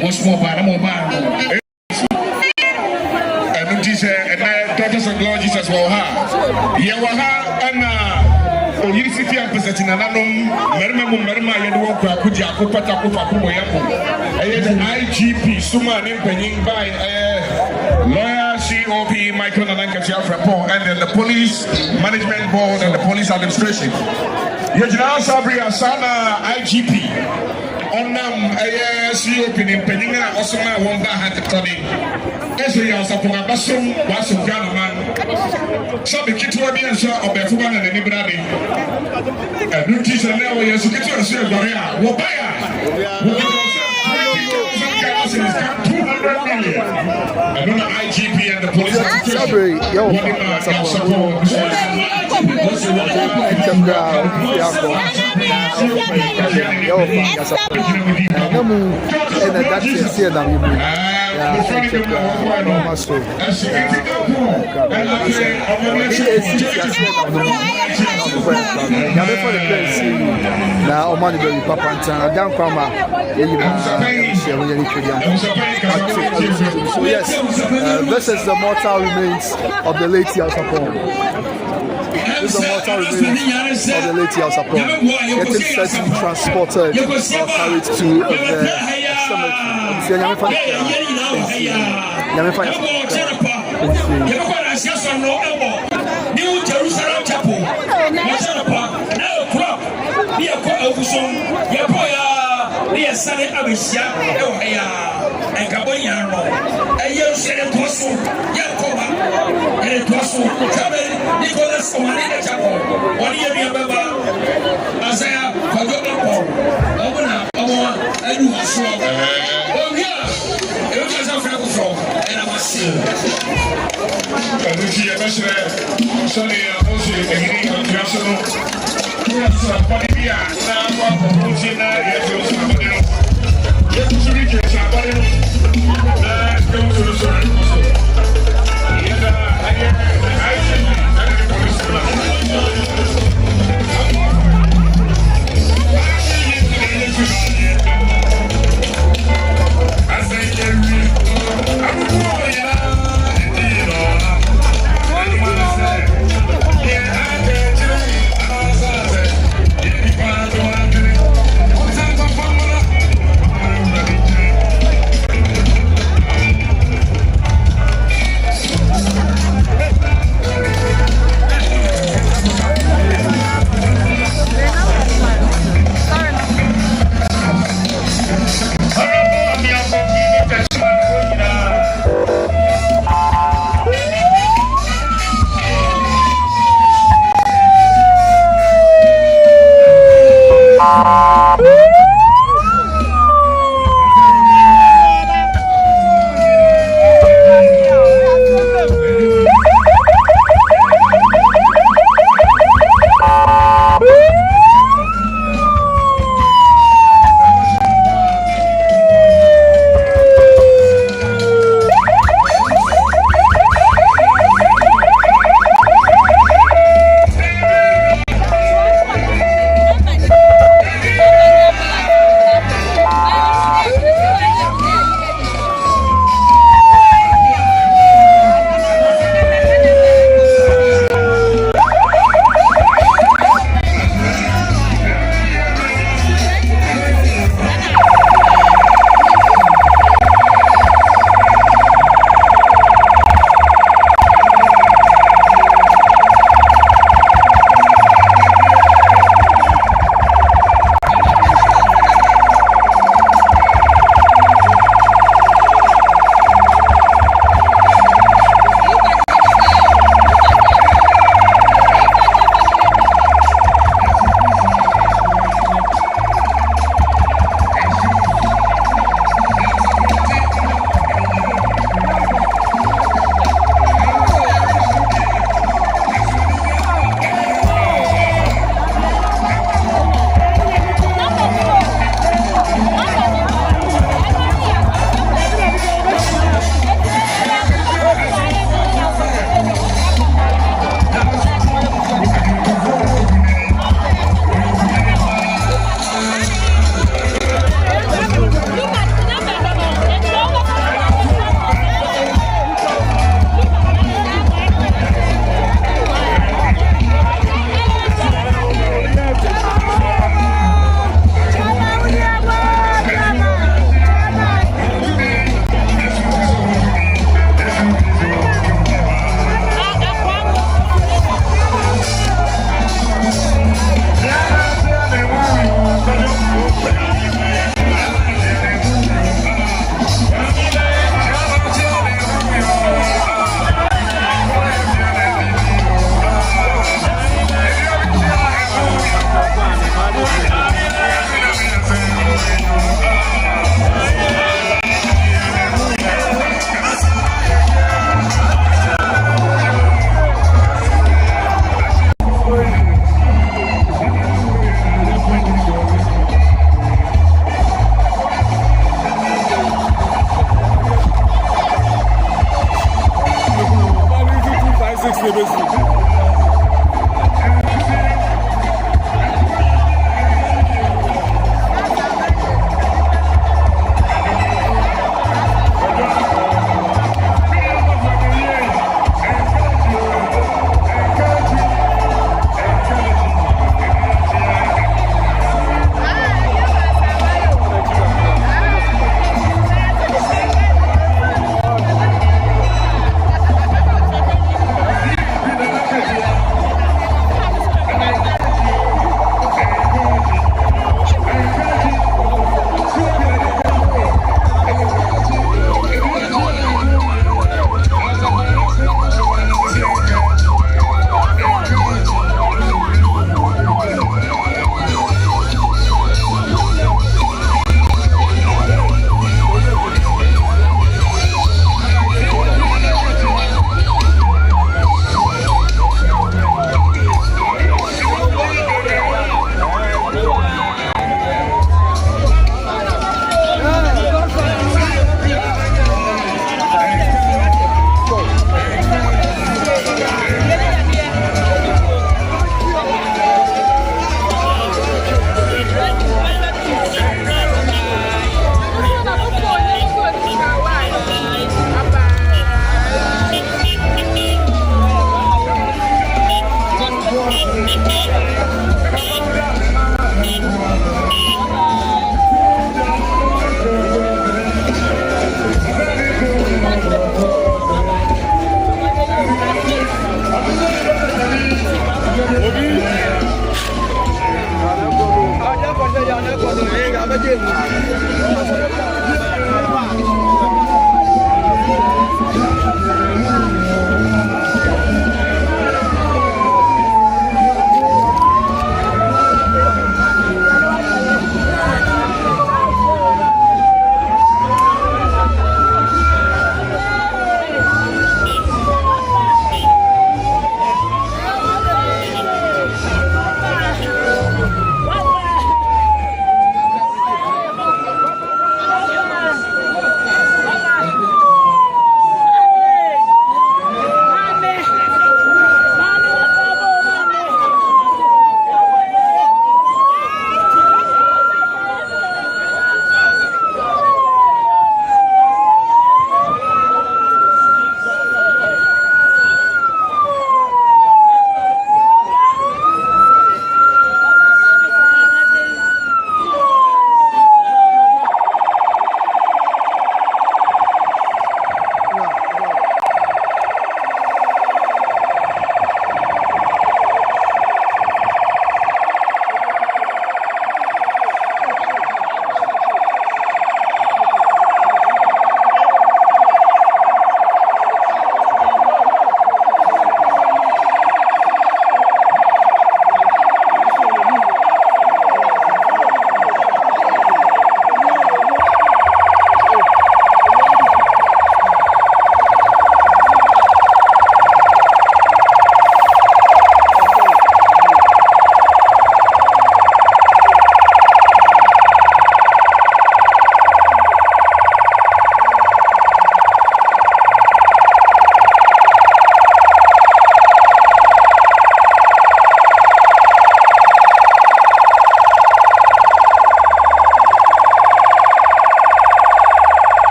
What's more bad? I'm about. And daughters of Lord Jesus will have. Yawaha and University of President Ananum, Merma, Yadu, Kuja, Kupata, Kufakumoyamu, IGP, Suma, Nimpening by lawyer COP Michael Yaw Sarpong, and then the police management board and the police administration. Yaw Sarpong Sana IGP. Onam COP Nimpening and Osama Wanda had the Tony. Yaw Sarpong Basum, Wasum Ganaman. So the kids were being shot of Befuman and anybody. And new teacher now, yes, you get to see a barrier. Wabaya. 200 million. I don't know IGP and the police. So yes, this is the mortal remains of the late Yaw Sarpong. This is the mortal remains of the late Yaw Sarpong. Getting set to be transported or carried to the cemetery. New Jerusalem Chapel. Sunday Abisha, and Caboyano, and you said it was so, Yakoba, and it was so, Nicholas Commander Chapel, 1 year remember, Isaiah, Pagopa, open up, and you are so. Oh, yeah, it was a friend from, and I was still. And we see a message, Sunday, also, and he international. Yes, somebody here, now,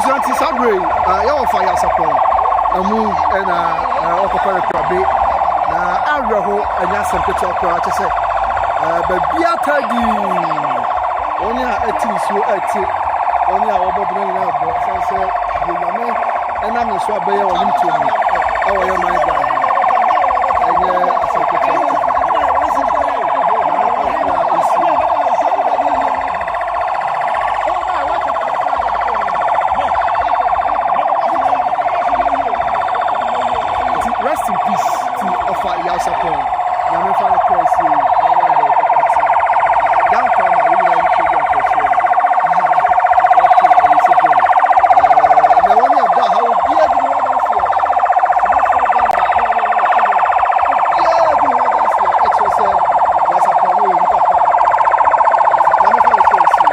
abusanti sabre ya ofa Yaw Sarpong amu na okopare krabe na awreho anya sempeto akra che se babia tagi oni a ati so ati oni a obobuna ni na bo sense ye nyame ena me so abaye wo nim tuo ni awo ye man ga enye asempeto rest in peace to offer Yaw Sarpong. Nyame fa na presi na na de party. Down come we will need to go for sure. Okay, we see them. Na one of that how be a good one dance here. It's just Yaw Sarpong we need to papa. Nyame fa na presi.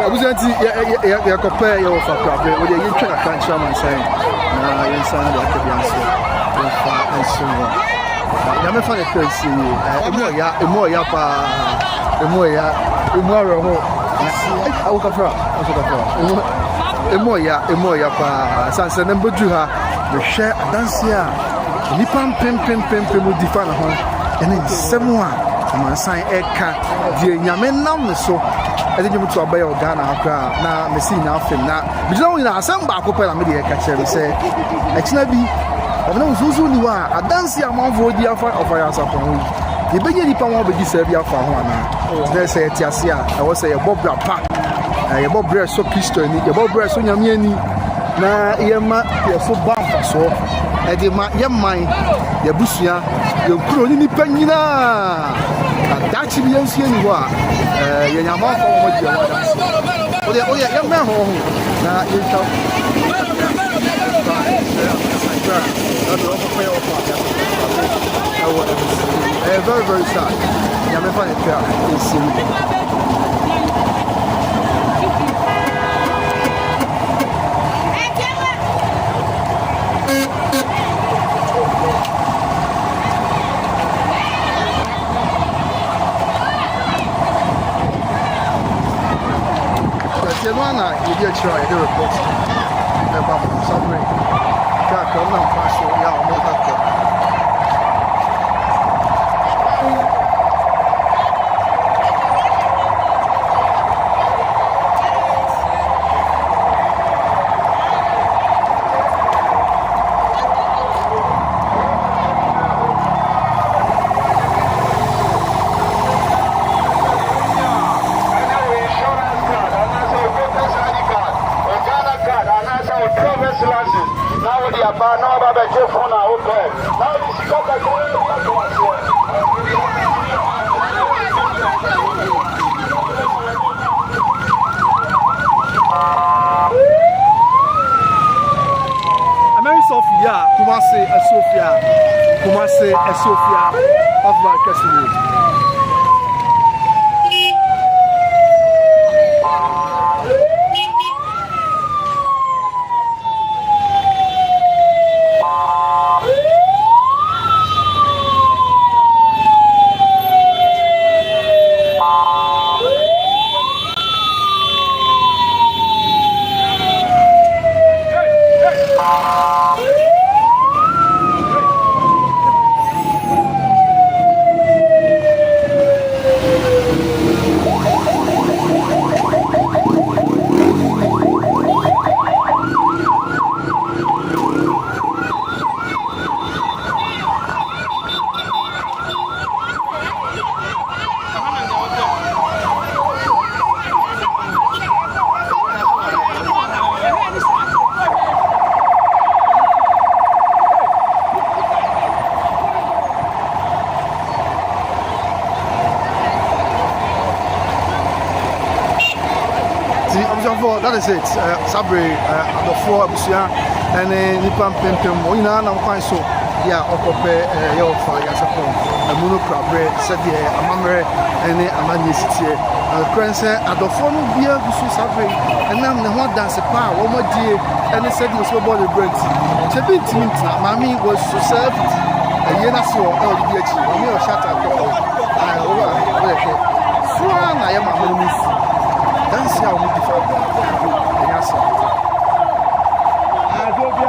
Abusanti ya kopa ya ofa krabe o de yitwa ka kancha man sai na yensa na ka bianso fa enso ya me fa le kwesi emo ya pa emo ro ho awu ka fra emo ya pa sanse na mbodu ha de hwe adanse a nipa pem mu difa na ho ene nsemu a amansan eka die nyame nam so ede nyum to abaya Ghana akra na mesi na afem na bijina wo na asem ba akopela me de eka chere se ekina bi obna uzuzu ni wa adansi amanfo di afa of Yaw Sarpong ye benye nipa won obedi se bi afa ho ana na se etiase a e wo se ye bobra pa ye bobra so Kristo ni ye bobra so nyame ani na ye ma ye so bamfa so ede ma ye man ye busua ye kuro ni nipa nyina adachi bi yensu ni ho a ye nyama fa mo di wa o ye me ho na ye twa very, very sad. You may find it fair. You did try to report about something. I'm not partial. Yeah, I'm not Kumasi Ethiopia of my Prelude. therefore, that is it. Sabre, the four Abusia, and Nippon Pimpim, Wina, and quite so. Yeah, Okope, Yofa, Yaw Sarpong, a Muno Crabre, said the Amamre, and the Amani City. Prince, at the phone of beer, Busu Sabre, and now the one dance a power, one more dear, and they said he was about the bread. Chabit Minta, Mammy was so served. A year so, LDH, Mammy or shut up. I am a minister. That's how we define the answer. I go be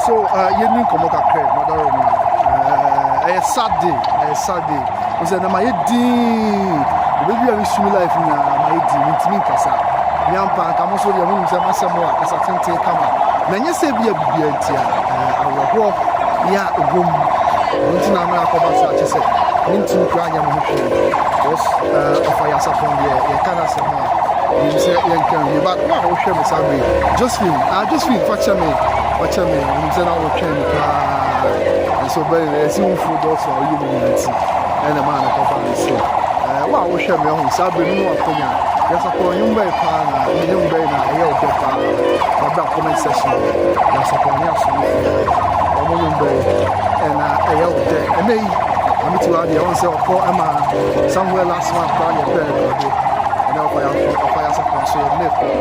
So, you need to come back here, Mother. Saturday. We said, "My dear, baby, I wish you life in my dear. It's me, Kasa. Yampa, I'm also the woman who said, "Masamoa, Kasa, take come on." Then you say, "Be a beauty." I will go. Yeah, boom. Until I'm not about such a set. Into crying, I'm looking. Was of Yaw Sarpong here. You can't say more. You say, "You can't." But what will show me Saturday? Josephine, watch me. You said, "I will change." And so, but there's no food also, you know, and a man of the say, "Wow, we shall be on Saturday. No opinion. Yes, upon you, by Pana, you may not hear the comment session. Yes, upon us, and I yelled there. And me, I'm to have the answer of poor Emma somewhere last month, probably a better and now Yaw Sarpong so nipple.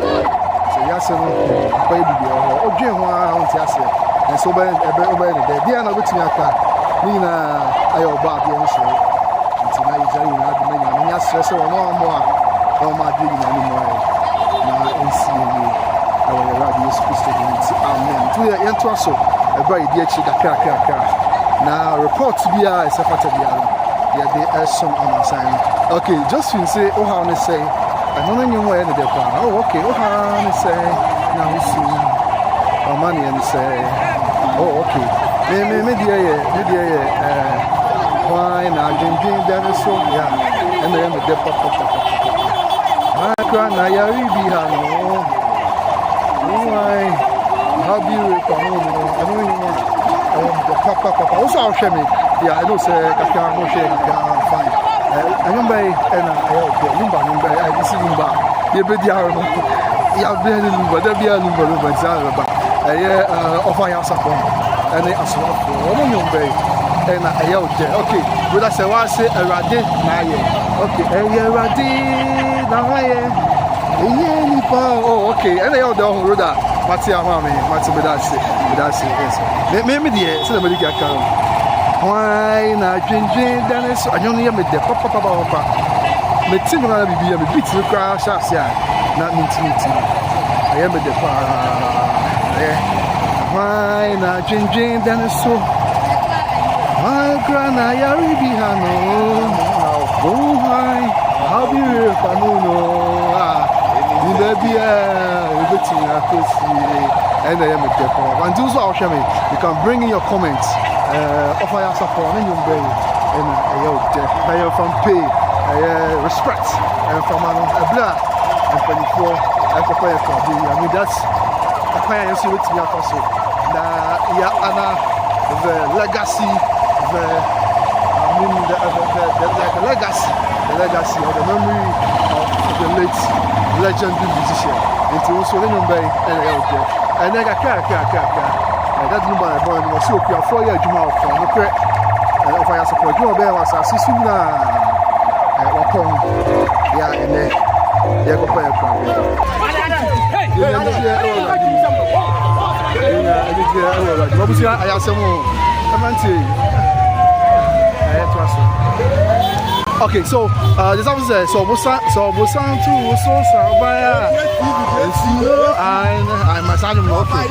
So, yes, baby, or Jim, yes. And so, by the day, I'm not with Nina, I obey the answer. Until now, you have the many, and yes, so no more. No more doing anymore. Now, and see me. I will allow you to speak. Amen. To the end, also, a very dear chick, a crack. Now, report to be a separate. Yeah, they are some on my sign. Okay, Josephine say, "Oh, how they say, I don't know where the plan. Oh, okay, oh, how they say, now we see. Oh, money and say, oh, okay. Maybe why not? Then so, yeah. And then the depot. My grand, I be why? how be with I don't know the papa also I'll share me yeah I know say Kaka no share fine I remember and number I this number you be there you be any number there be a number offer Yaw Sarpong and as well for and I okay but I say what say Erade na ye okay Erade na ye oh okay and I don't know that Matia mami Matia bedasi yes me die say the medical account why na jinjin danes anyoni ya me de papa me tin na bibia me beat me kra shafs ya na minti I am the pa why na jinjin danes so why grana ya ribihano oh why how be panuno you can bring in your comments. Offer Yaw Sarpong and you're from pay, respect, and from a blah, and 24, and for prayer. I mean, that's the prayer you see with me. The legacy, the legacy of the memory of the late legendary musician. Into also the number and then I can't. That number I born was so clear 4 years from the and of Yaw Sarpong. You know, was a Sisuna Wapong. Yeah, and then you go for a problem. I have some more. Okay, so this officer so Busan to so Sabaya. I'm a son of okay.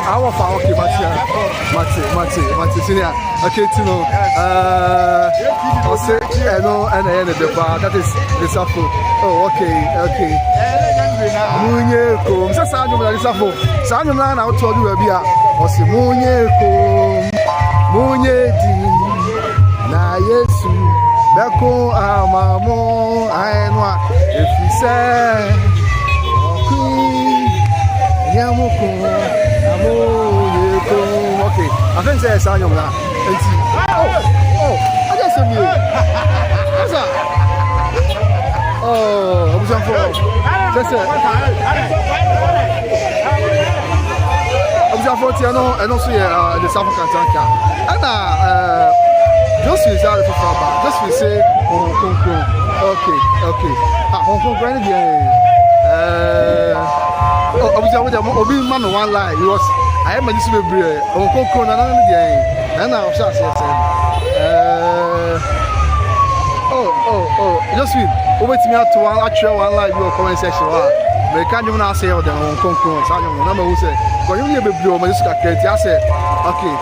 Our father, okay, Mate, senior. Okay, to know. I'll say, no, and I ended the bar. That is the Safo. Oh, okay. Munye kom. Sasa anu na Safo. Sa anu na na oto du bia. O se munye kom. Munye di. Na Yesu beko amamo ainwa efise okun yamuko amoyeko. Okay, I think say sanyom na enti I just say me what's up obusan for just obusan for tiano and also the South African tanka and just we say the far just we say Hong Kong. Okay. Hong Kong right there. Obi man one line. He was I am this be Hong Kong na na there. Na o sha say just we over to me at one actual one line your comment section wa. Me can you now say o the Hong Kong sa you na me who say go you be blow me just kaketi I say okay.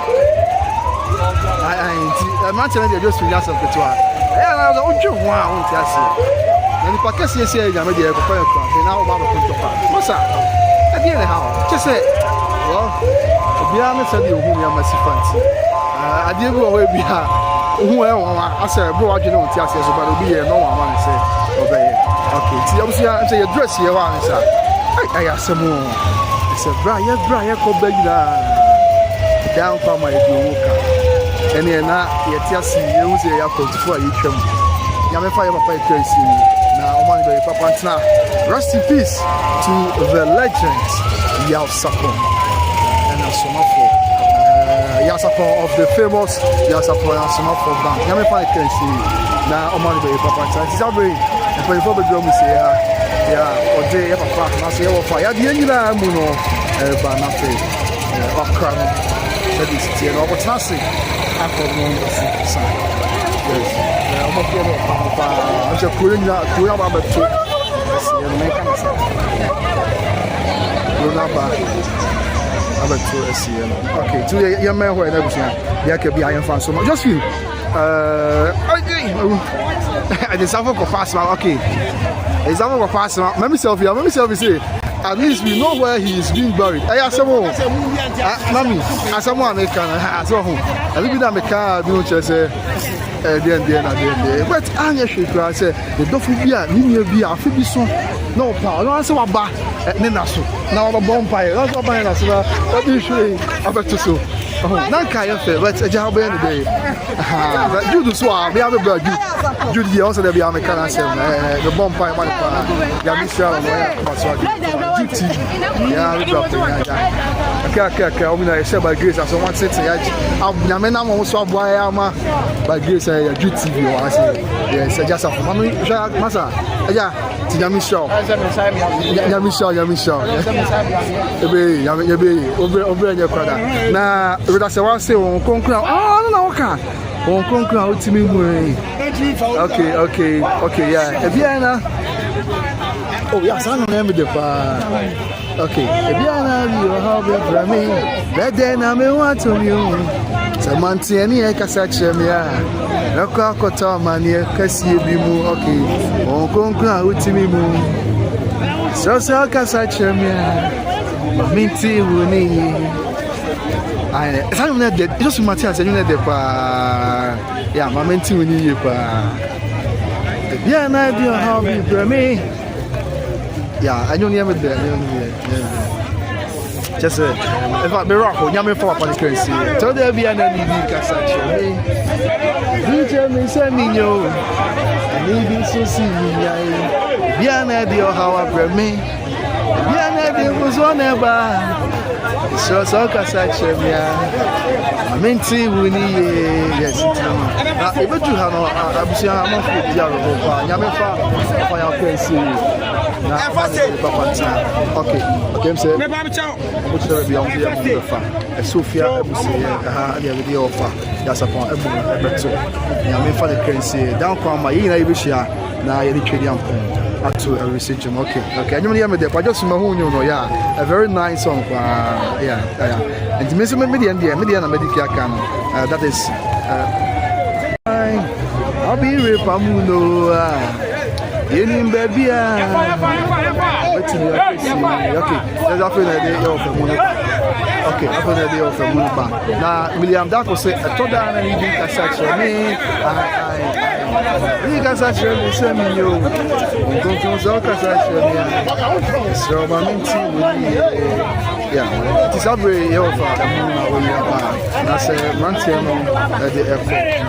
I'm not telling you just with yourself. I don't know what you say. And if I can see you, I'm ready to go. Now, I'm going to go. What's up? I didn't know. Just say, well, to be honest, I didn't know my fancy. I didn't go away behind. I said, bro, I don't tell you, but it'll be no one say, obey. Okay, see, I'm saying, your dress here, I have some more. I said, Brian, come back down from my walker. And then yet see you say you have for each one. Yame fire papa Tracy. Now Oman very papa now. Rest in peace to the legend Yaw Sarpong. And Asomafo. Yaw Sarpong of the famous Yaw Sarpong Asomafo band. Yame fire Tracy. Now Oman very papa Tracy. Sabri and for the drum say Ode papa na say you fire. The nyina mu no ba na fe. Okra no. That is tie no obotase. Yes. I'm not going to I'm okay, to your man who I can be iron fan so much. Just feel I just have a fast now. Okay, it's have a fast now. Let me say. At least we know where he is being buried. I have someone, Mami, as someone I can. I live in a car. Don't you say? but anya shekura say the dofu bia ni bia afi bi so no pa no say waba ne na so na waba bonfire no so ban na so na obi hwe abeto so na ka ya fe but eja obe ni dey but judu so a bia be judu ye also dey bia me kana say the bonfire man pa ya mi sha no ya pa so judu ya we drop okay o mi na say by grace so one sit ya nyame na mo so aboa ya ma by grace ya judu TV wa say yes eja sa for mama masa eja ti nyame show ebe obre nya kwada na we say one say won konkran na waka won konkran o ti mi mu okay yeah ebiana oh yeah sana na me de pa okay ebiana you have your brami bede na me want to you samanti eni e kasa chemia Eko akota mani kasi bi mu okay on konkran utimi mu so kasa chemia minti woni ai sa no de just Matthias you know de pa ya ma minti woni ye pa bia na dia how be brame ya anyo ne me de just if I be rock nyame for upon the currency so there be an enemy kasa chemia DJ me say me yo ni so si mi yai bia na di o hawa breme bia na di o so na ba so kasa chemia amenti wuni yes na ebeju ha no abusia ma fu dia ro pa nyame fa ya kwensi na papa tia okay say me ba chao mo chere bi on dia fa Sofia abusia ha dia bi ofa ya sapon ebeto nyame fa the currency down kwa ma yi na ibishia na ye ni twedi ampon ato a research okay anyum ya me de kwa just ma hu nyu no ya a very nice song yeah and me say me dia na medical can that is I'll be repamuno yenim baby okay there's after the day of the moon okay after the day of the moon na William Dako say toda na ni kasa me I kasa me say me yo ngonko zo kasa me so ma minti woni yeah it is abre yo for the moon na say mantie no the effort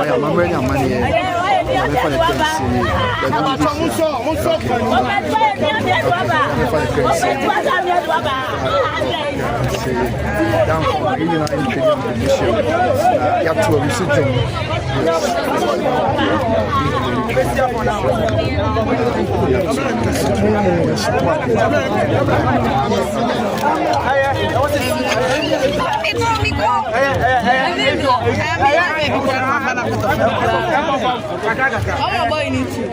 na ma manya money I'm for the currency. Down for you know in training condition. You have to receive Oh boy, need to.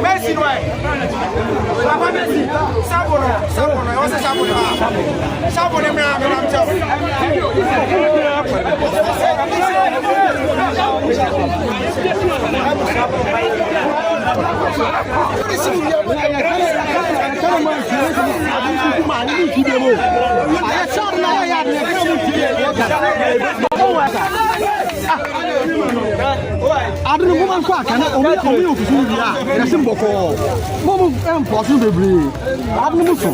Messi, ouais. Papa Messi. Sabono. On sait Sabono. Sabono, madame Tchao. I don't know what I'm going to do. I'm going to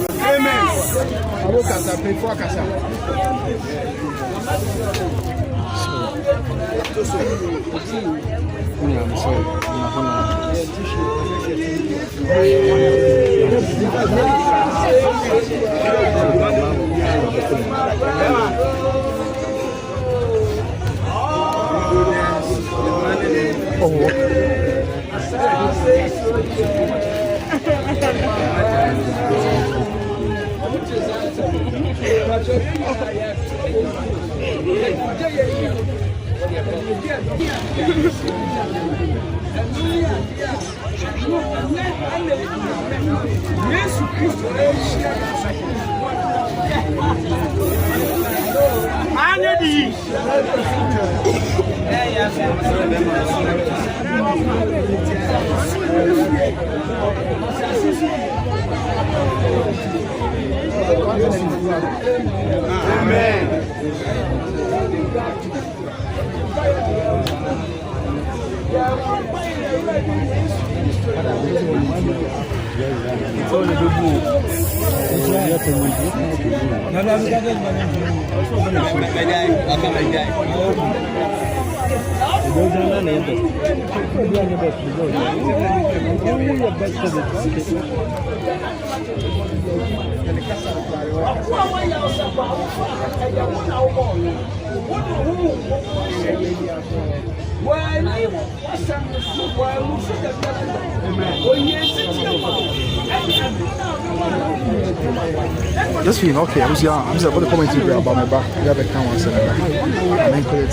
Just feeling okay. I was about to come into the about my back. I got the camera set and then could it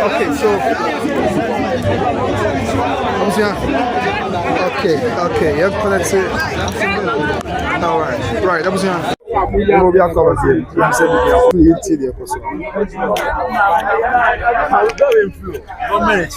okay, so okay, yep, let's see. All right, that was it. We'll be covered here. I'm saying we eat the episode. 1 minute.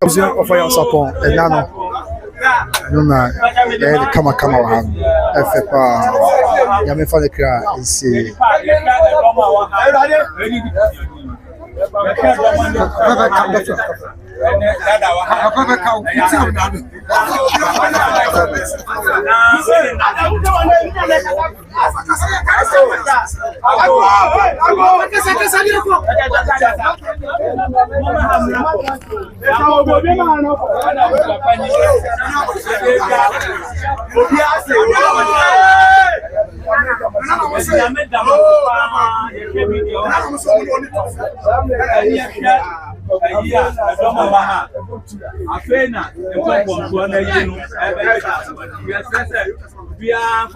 Of Yaw Sarpong, and Nano. Come on, FFA, Yamifalekra is Yaw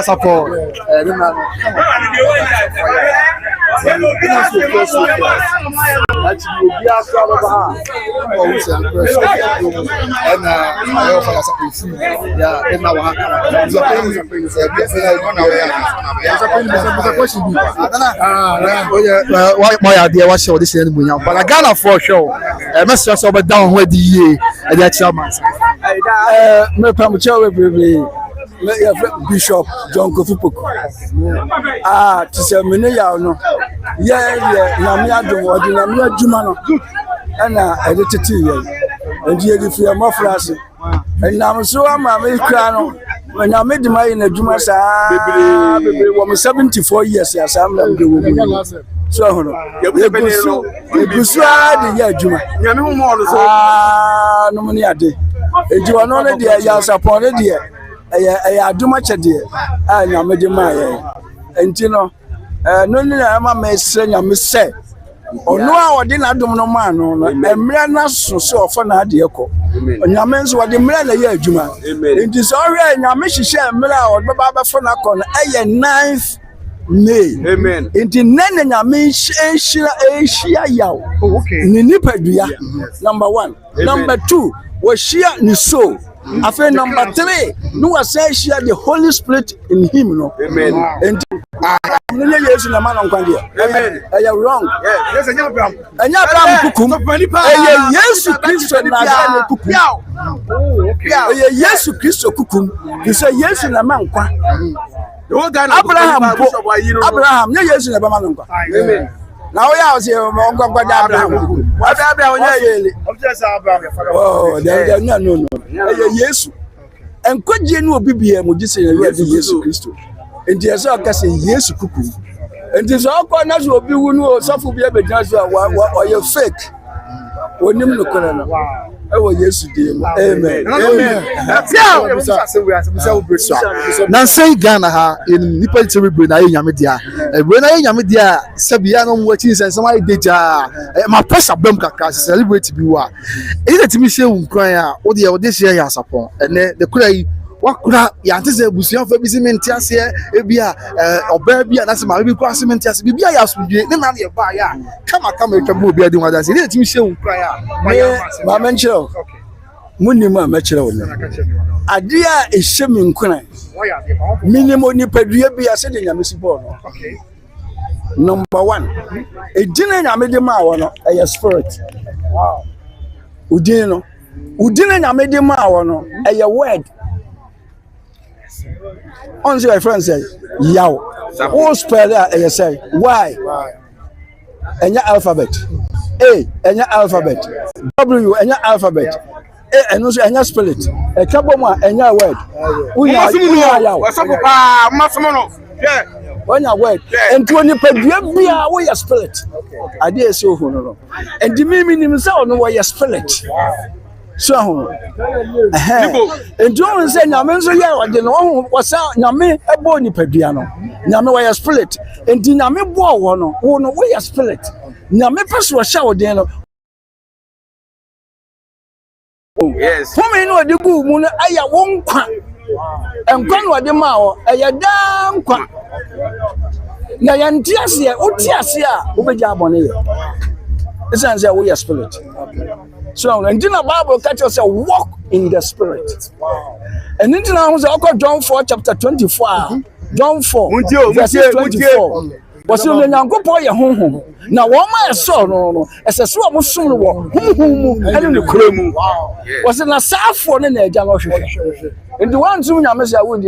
Sarpong, but I got for show. Message over down where the year at the chairman. Bishop John Kofupoku. To say Mineya no. Yeah, Namia do what Namia Jumano. And I did it here. And you if you are more flashy. And now so I'm a Americano. When I made my in a Jumasa, 74 years, yes, I'm not doing so. You Juma. No money a day. If you are not a dear, Yaw Sarpong, dear. I do much a dear. I am a demand. And you know, no, I'm a mess, and I miss say. Oh, no, I didn't do no man, and Mirana so for an idea. And your men's what the man a year, Juma. It is already a mission share Mila or Baba Fonacon, a 9th May. Amen. Into Nana Yamish Asia Yaw. Okay. Ninipedia, number 1. Number 2 was Shia Niso. After number 3, no say she had the Holy Spirit in him, no. Amen. And years in a man on Candia. Amen. Are wrong? Yes, and Yabram Kukum. Yes, Christian Kukum. Yes, Christo Kukum. You say yes in a man. Abraham, no yes in a man. Amen. Now we are here, Abraham. What Abraham? Oh, no. Yes. And could you know BBM would say Jesus Christ? And there's all can say yes, cuckoo. And there's all corners will be one who suffer be able to or you're fake. When you look on oh, yes, amen. Nancy Ghana in Nipple Terrible Yamidia. When I Yamidia, Sabiano watches and somebody did my press of Bumka celebrate to be what. Either to me say, oh, the audition Yaw Sarpong, and the cray. What could I say? Busia for busy mentors here, Ebia, or baby, and that's my baby crossing mentors. Be a house with you, then I'll buy. Come, you can move doing what I said. Let me show cry. My mention, Munima Metro. A dear is shaming crying. Minimum Nipedia be a setting a missing board. Okay. Number 1, a dinner I made a man, a spirit. Wow. Udino I made a man, a word. On your friend say, Yaw. Who spell that? You say, why? And your alphabet. A and your alphabet. W and your alphabet. A and also and your spell it. A couple more and your word. We are Yaw. When your word. And to any pet, we are where you spell it. I dare so who and the meaning himself know where you spell it. So, and John said, Namenzo Yaw, the one was out Name a bony pediano. Name where you split, and Diname Bow one, who know where you split. Name Pass was showered then. Oh, yes. Who may know the good moon, I won't quack. And Conway the Mao, a damn quack. Nayantiasia, Utiasia, Ubejaboni. It sounds that we are spirit. So, and Dina Bible catch us a walk in the spirit. And then John 4, chapter 24. John 4, verse 24. Was you now go boy home? Now, one my son, no, as a swap of soon walk, and in the cream. Was in a south for the Jam. And the ones who I miss, I would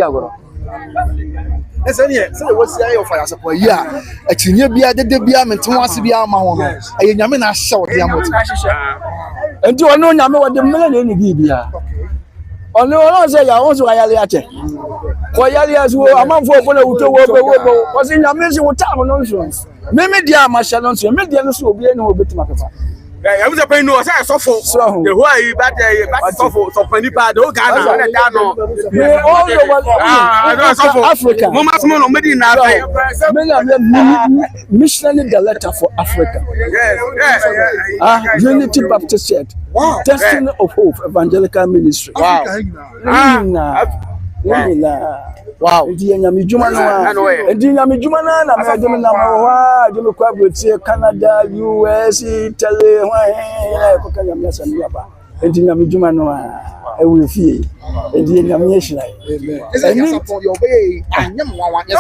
Ese ne se wo sia yo fire support yi a akinye bia dede bia mentwe ase bia ma ho no aye nyame na ahye wo de amot enti ono nyame wo de mmele ne ni bia ono se ya won so ayale ache ko yale aso amanfo ofo na wuto wo si nyame si wo tam no nso me dia ma hye no nso me dia no so obi ene obetima pepa I was a pain no say so for the why but so for ni pa do Ghana na da no all over Africa mama small no medi na say missionary director for Africa. Unity Baptist Church. Wow. Destiny of Hope Evangelical Ministry. Wow. Wow. Ndi nyame djuma no ndi nyame djuma na me dem na wa dem kwa Britain, Canada, US, Italy, wa ko kan nyame asam yaba. Ndi nyame djuma no e we fie. Ndi nyame yeshira. Ese ya support your way anyam wawa yes.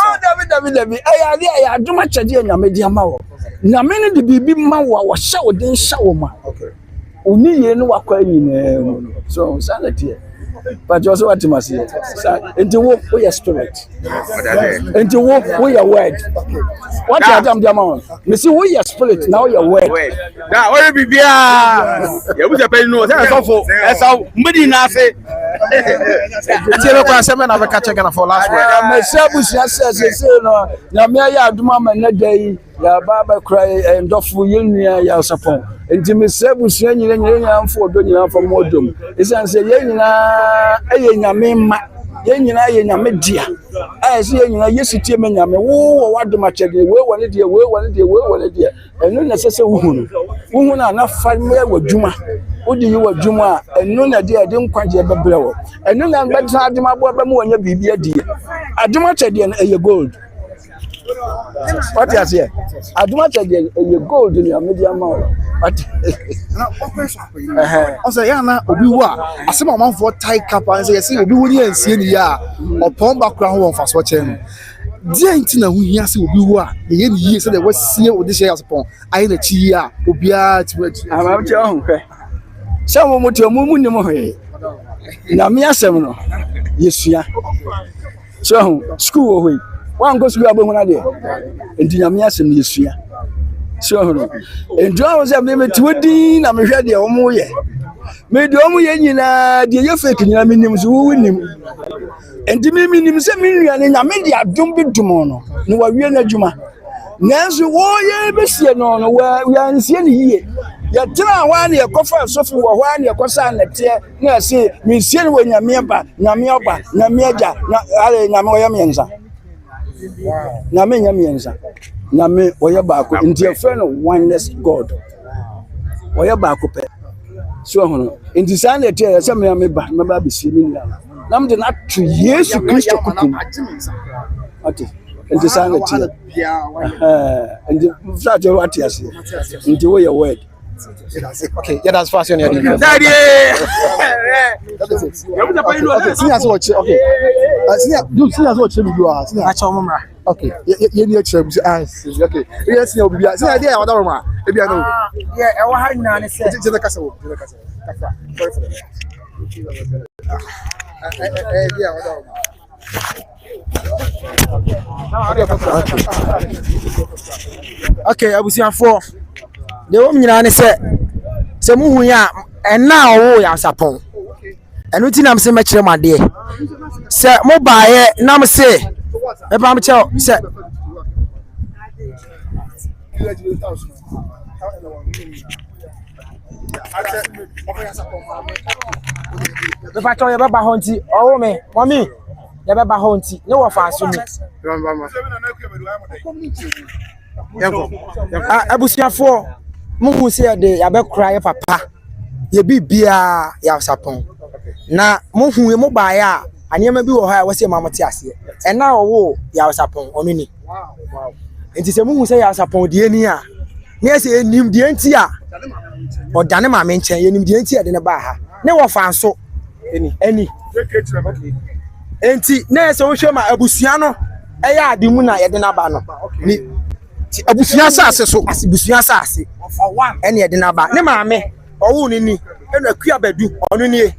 David aya aduma chade nyame di ama wo. Nyame ne de bibi ma wo hye wo den hye wo ma. Okay. Oni ye no wakwa nyina so sanity. But you also want to see it. Into what we are spirit. Into what we are word. What you are damn amount. Me see we are spirit, now your word. Now all be bia. You will pay no. That's all. That's how many na say. Tell us seven of a catch again for last word. Me says no. Na me ya aduma ma na dai ya baba cry and dofu yenya ya sapon. Enti me sabusia nyina amfo do nyina fa modom. Isan say yenyina nyame ma yenyina nyame dia se yenyina yesitie me nyame wo wadoma chede we wone dia enu na sese wuhu na fa me wadwuma wodi yi wadwuma enu na dia de nkwaje bebre wo enu na gbeta adema bo ba mu wonya bibia die adoma chede na gold. What you say? Aduma chede gold ni amedia ma wo. Also, yana obi wo a asem amanfo tie cap and say yes obi wo ni ansie ni ya opon bakra ho wonfa so chen dia nti na hu hia se obi wo a ye ni yie se de wasie odi hye asopon ayi na chi ya obi a tiwati ama che ho hwe se mo mo ti mo ni mo hwe na me asem no yesua so ho school hwe wan go school abohuna de enti na me asem yesua so ho enti o se me tiwodi na me hwe de o mo ye me de o mo ye nyina de ye fake nyina me nim so wo nim enti me nim se me nua ne nyame de adom bi dum no ne wa wie na djuma nanso wo ye besie no no wa ansie ne yie ya tira wa ne ekofa sofi wo wa ne ekosa na tie na se me sie ne wo nyame ba nyame oba nyame aja na ale nyame wo ye menza nyame nyame yenza nyame wo ye ba ko enti friend oneness God wo ye ba ko pe so hono enti sa na tie se me ba me ba besie me nua nam de na to Yesu Kristo kukum ati enti sa na tie enti flat yo ati ase enti wo ye word. Okay, yeah, that's fast on your deal. Daddy! Senior watch, okay. Senior watch you are. Senior. Okay, you need to okay. Yes, you will be. Senior idea what ma. Maybe I know. Yeah, I wa had na say. Je na kasa. Okay, abusiafo. The woman nyina se muhu ya ena owo ya sapon enu ti nam se me kire made se mo baaye nam se me ba me che se the pato ya baba honti owo me mami ya baba honti ne wo fa so mi abusiafo muhu se de ya be kra ye papa ye bibia ya sapon na muhu ye mo baaye a anema bi wo ha wo se mamote ase e na owo ya sapon onu ni enti se muhu se ya sapon de ni a ne se enim de enti a odane ma me nchen ye enim de enti a de ne ba ha ne wo fa nso eni enti na se wo hwe ma abusua no eya ade mu na ye de na ba no ni abusua sase so abusua sase ene ye de na ba ne maame owo ni ni enu akua badu onu ni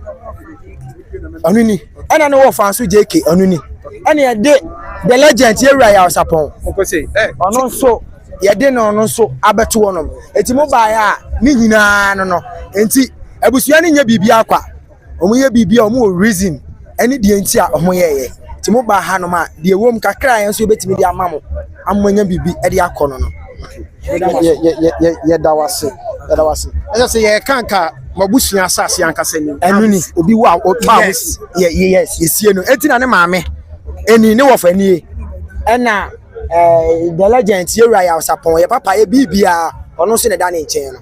ene ne wo fa nso JK onu ni and ye de the legend Yewura Yaw Sarpong ono so ye de no ono so abeto wonom enti mo ba ya ni nyina no enti abusua ni nya bibia kwa omo ye bibia omo reason eni de enti a omo ye ti mo ba ha no ma de ewom kakra yen so betimi de amamo amanya bibi e de akono no ye dawase ese se ye kanka mabusua asase ankasa ni enu ni obi wa o pa yes yesie no enti na ne maame eni ne wofa ni ena the legend Yewura Yaw Sarpong ye papa ye bibia ono so ne da ne nchen no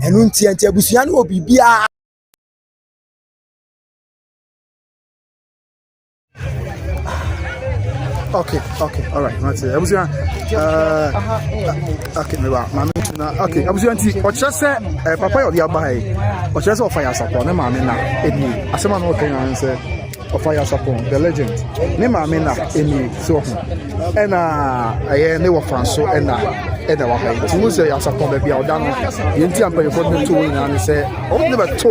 enu nti abusua ne obibia. Okay, all right. That's it. Okay, okay. Abusuanti, ochese papa yo dia bai. Ochese of Yaw Sarpong, ne maame na eni. Asema no kan an say of Yaw Sarpong, the legend. Ne maame na eni so ho. Ena aye ne wo Franso ena wa hai. Timu say Yaw Sarpong be bia oda no. Yenti ampa yo fo ne to wi na say, o ne be to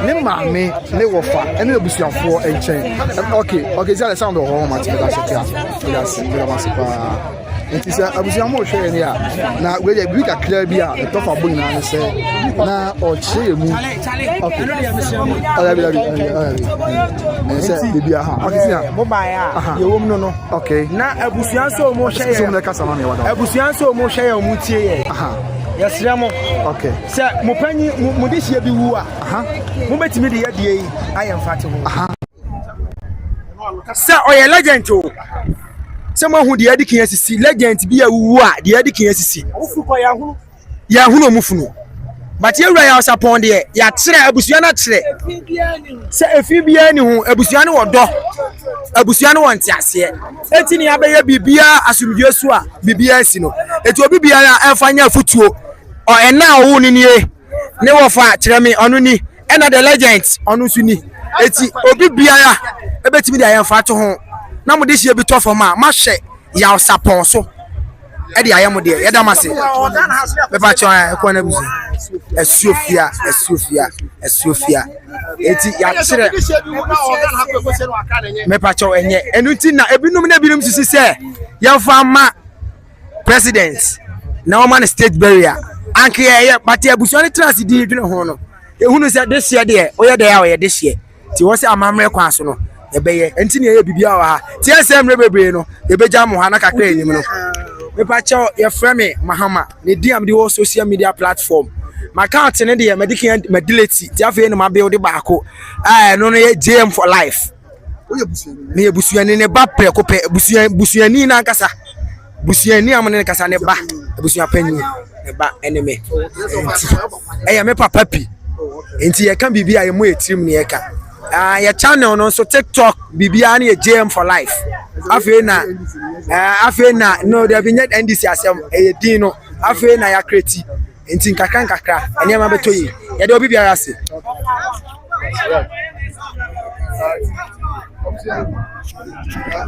ne maame ne wo fa ene abusuafo enchen. Okay, is that the sound of home at that's okay. That's it is abusiamo hwe ni a na we dey big clear bia the top of na no say na o che mu okay say bibia ha okay see mo ba ya ye wom no okay na abusianso mo hwe so na kasa ma me wada abusianso mo hwe ya mu tie ye yesre mo okay say mo panyi mo de hie bi wu a mo betimi de ye die yi ayem fate ho say oye legend o se mo hu de adikin asisi legend bi awuwu a de adikin asisi awufu ko ya hunu omufunu but Yewura Yaw Sarpong de ya kire abusua na kire se efi bia ni hu abusua ne wodo abusua ne wonte ase enti ni abeya bibia asumdue so a bibia asi no eti obi bia ya enfanya afutuo o ena owu ni ne wofa kire me onu ni ena the legend onu su ni eti obi bia ya ebetimi de ayemfa to ho na mo de hie bi to fo ma hwe Yaw Sarpong so e de ayemo de ye da mase be ba cho ko na buzi Esiofia eti ya kire me pa cho enye enu ti na ebinum na binum sisi se yemfa ma president na o man state barrier anke ye pati abuso ni trans di dwene ho no ehunu se de hie de o ye de ya o ye de hie ti wo se amamre kwa so no ebeye enti ne ye bibia wa ha ti esem rebebre no ebeja mo ha na kakra enyim no me pa cho ye frame mahama ne diam di wo social media platform my account ne de medical medility ti afa ne ma build baako no ye JM for life ne ye busuani ne ba preko pe busuani na nkasa busuani amone ne kasa ne ba busuani panyi ne ba eneme eya me papa pi enti ye kan bibia ye mo etrim ne ye ka your channel no so TikTok bibia na JM for life afi na no there be net NDC asem e din no afi na ya create enti nkakra ene ma beto yi ye de obi bia ase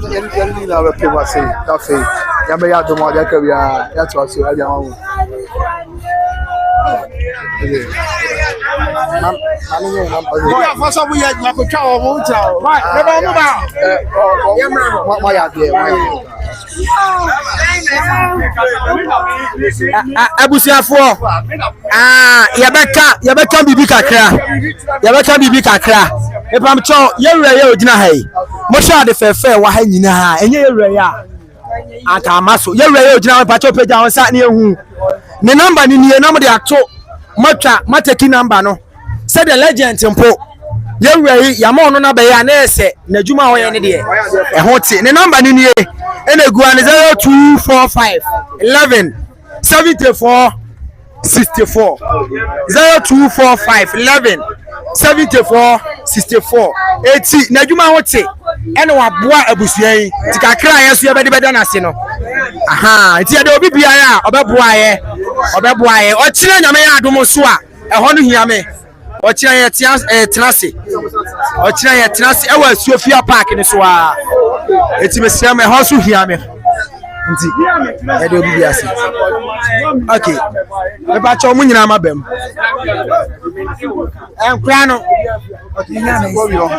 yeli na we pema say cafe ya me ya do mo ya ka bia ya to so ya ma wo abusiafo yabeka bibi kakra epam cho Yewura ye ogina hai mo sha de fefe wa ha nyina ha enye Yewura ya aka amaso Yewura ye ogina pa cho peja won sa ne ehu ne number ni nie na mo de ato mataki number no say the legend mpo Yewura yi ya mo no na be ya na ese na djuma ho ye ne de e ho ti ne number ni nie enegu an 0245 11 74 64 0245 11 74 64 80 na djuma ho ti ene wa boa abusua yi ti kakra ye so ye bede bede na se no aha ti ye de obi bia ya obeboa ye o kire nyame ya adom so a ho no hia me o kire ye tenase e wa Esiofia park ni so a eti mesia me ho so hia me nti e de obi biase okay me ba cho mu nyina ma bam enkura no okay na na go yo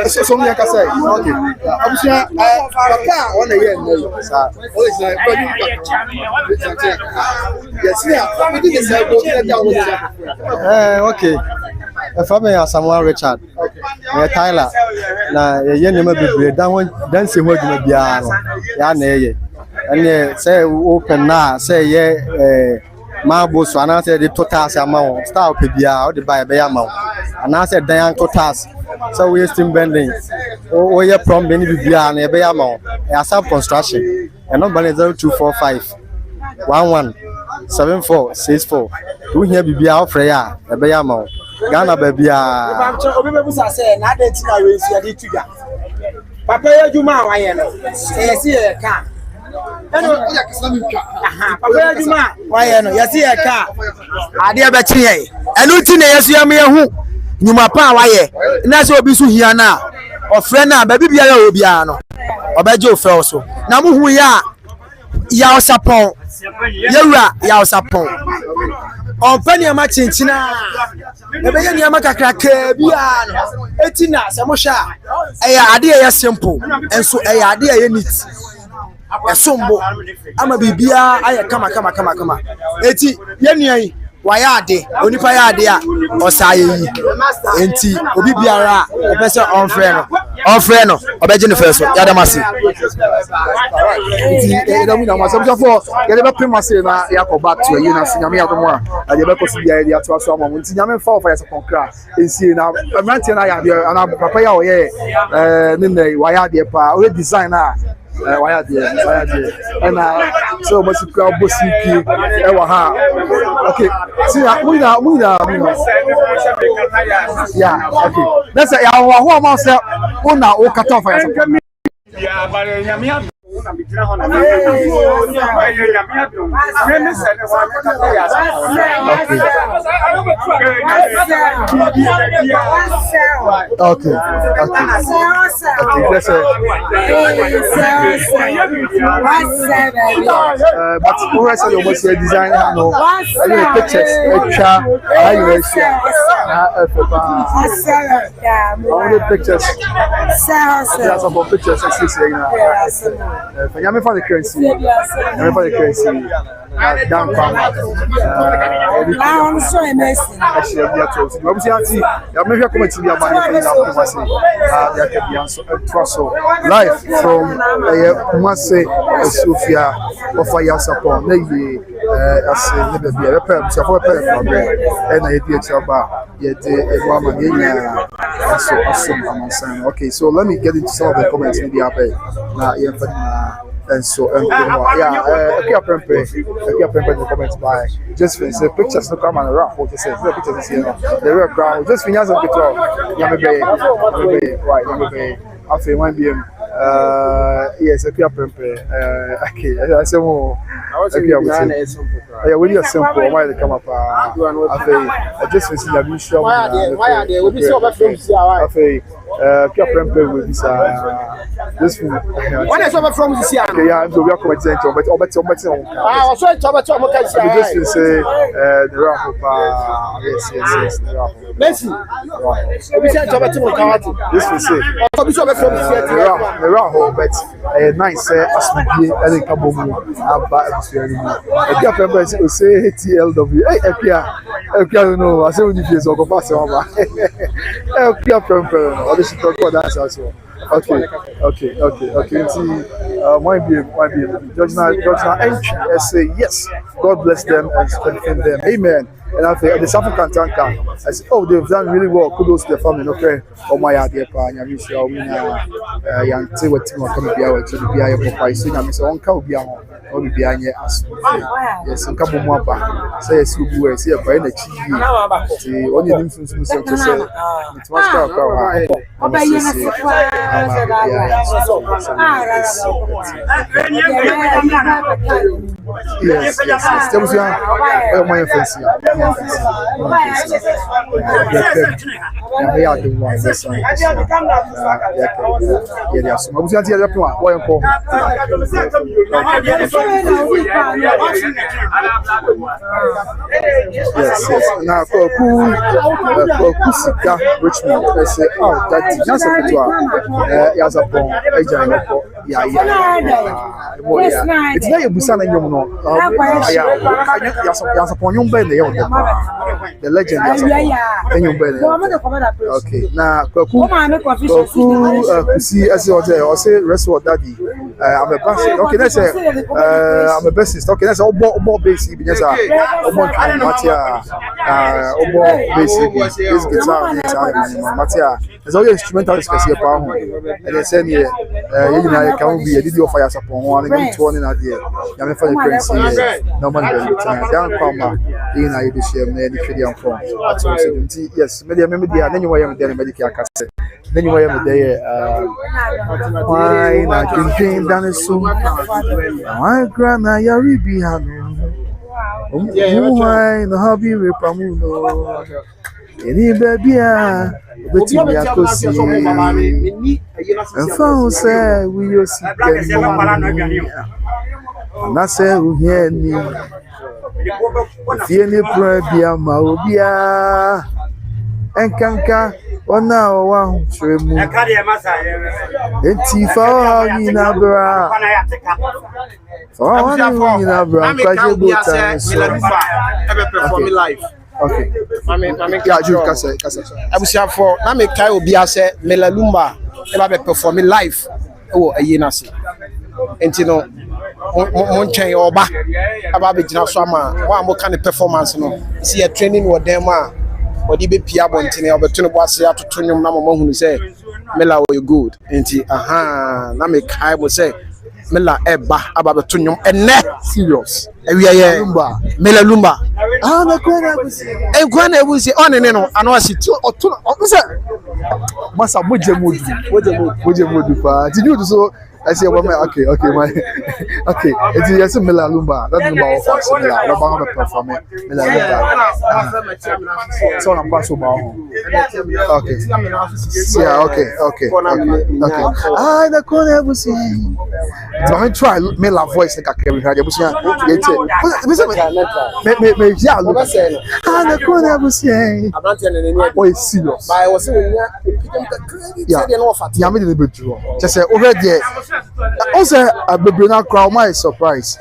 So me can say okay. Abusha papa on the year no sir. Always like yes yeah. We did say go okay. If I may Samuel Richard. Tyler na ye nyema bebre dan se ho adwuma bia no ya na ye. And say open na say ye Marble so and I said the totals amount style PBR or the buy amount and I said Diane totals so we still bending or your prom Benny BBR and a amount as some construction and not 0245 117464 do here BBR Freya a bay amount Ghana baby say na dey tina we see dey tuga papa ya juma wa ye no see e ka papa juma why no yesi e ka ade e be chi ye enu ti na yesu ya me hu nyuma pa why na se obi su hia na ofre na ba bibia ya obi a no obeje ofre so na mu hu ya Yaw Sarpong yewura Yaw Sarpong on pani ma chinchina e be ye ma kakra ka bia no etina se mo sha e ya ade ye simple enso e ya ade ye neat esombo ama bibia aye kama eti yenuan waya ade onipa ya ade a osaye yi enti obi biara e pese on no obeje ne feso yadamasi enti edamu na masam for yade be primase na yakọ back to you na sinyame yadomo a yade be kosi bia yade ato aso amamo enti nyame fa of Sarpong kra ensi na amante na yade ana papa ya oye ne waya ade pa o design na why there and so much bossiki okay see yeah okay let's say who am say una o cut off yeah but okay. Let's say but who has your most design no any pictures extra only pictures that's about pictures for the currency down I'm so amazing actually I'm live from Kumasi Sophia of Yaw Sarpong as never be a okay, so let me get into some of the comments in the and so okay, the comments by just say pictures no come and rap what you say the pictures is here the real crowd just finish up the talk after 1 p.m. Yes, okay, I say more. Yeah, when you're simple, why they come up? I just see the mission. With this when I saw from this year, yeah, so we are coming to but I was trying to just say the rap yes, Messi, we said to this we say, from the rap, but nice as we be any kaboom, say TLW. Hey, no, I say when you feel so pass over. This is talk about that also. Okay. Might be. Georgina entry and say yes. God bless them and strengthen them. Amen. And I think the South African tanker, I said, oh, they've done really well. Kudos to the family. Okay. Oh my idea, pa. Nyamisha, Omina, Yanti, what Timo come be out to the BIA Papa. So Nyamisha, on Cow Biamo, or the BIA as yes, and Cabo Mapa. Say, yes, who were here by the TV. The only influence to say, it's much yes. There was my fancy. Yes. Now, Kusika Richmond, I say, oh, that's Yaw Sarpong, it's not a Busan and Yomo. Yaw Sarpong, the legend. Okay, now, see, as I say, rest of daddy. I'm a bassist. Okay, that's I'm a bassist. Okay, that's all basic. Because basic. This guitar, Matia. There's all instrumentalist can see a power. And they send you, can be a video of Yaw Sarpong. One and two in a day. I'm a funny prince. No man will return. Down Palma, in I do share many Canadian form. Yes, maybe then you were there, medical cassette. Then you were there. Why not drinking down soon? My grandma, Yaribiano. Why no hobby repamuno? Any baby, but you are cosy. And found say, we will see. And I say, who hear me? If you need Prabia, Maubia, and Kanka, or now one tremble. And Tifa in Abra. For one in Abra, perform live. Okay. Yeah, you can say. I was here for Nameka Obia say Melalumba, ever perform live. Oh, a yenasi. And you know, Monchen Oba about the Jinasama, one more kind of performance. No, see a training with them. Or the baby Abontin, or the Tunabasia to Tunium Namamo who say, Mela, you good. And Nameka will say, Mela Eba about the Tunium and net serious. We are Melalumba. Ah, the Gwana will say on and on, and I see two or two. Massa Mujamu, did you do so? I say, well, okay, my okay. It's a Melalumba. That's number of us. Melalumba performing. So I'm passing about. Okay. Yeah. Okay. Ah, the corner was saying. Don't try Mela voice like a Kevin Hager. Yeah, look. Ah, the corner was saying. Oh, it's serious. I was saying, yeah, I'm in the bedroom. Just say over there. Also, a baby now crowd my surprise.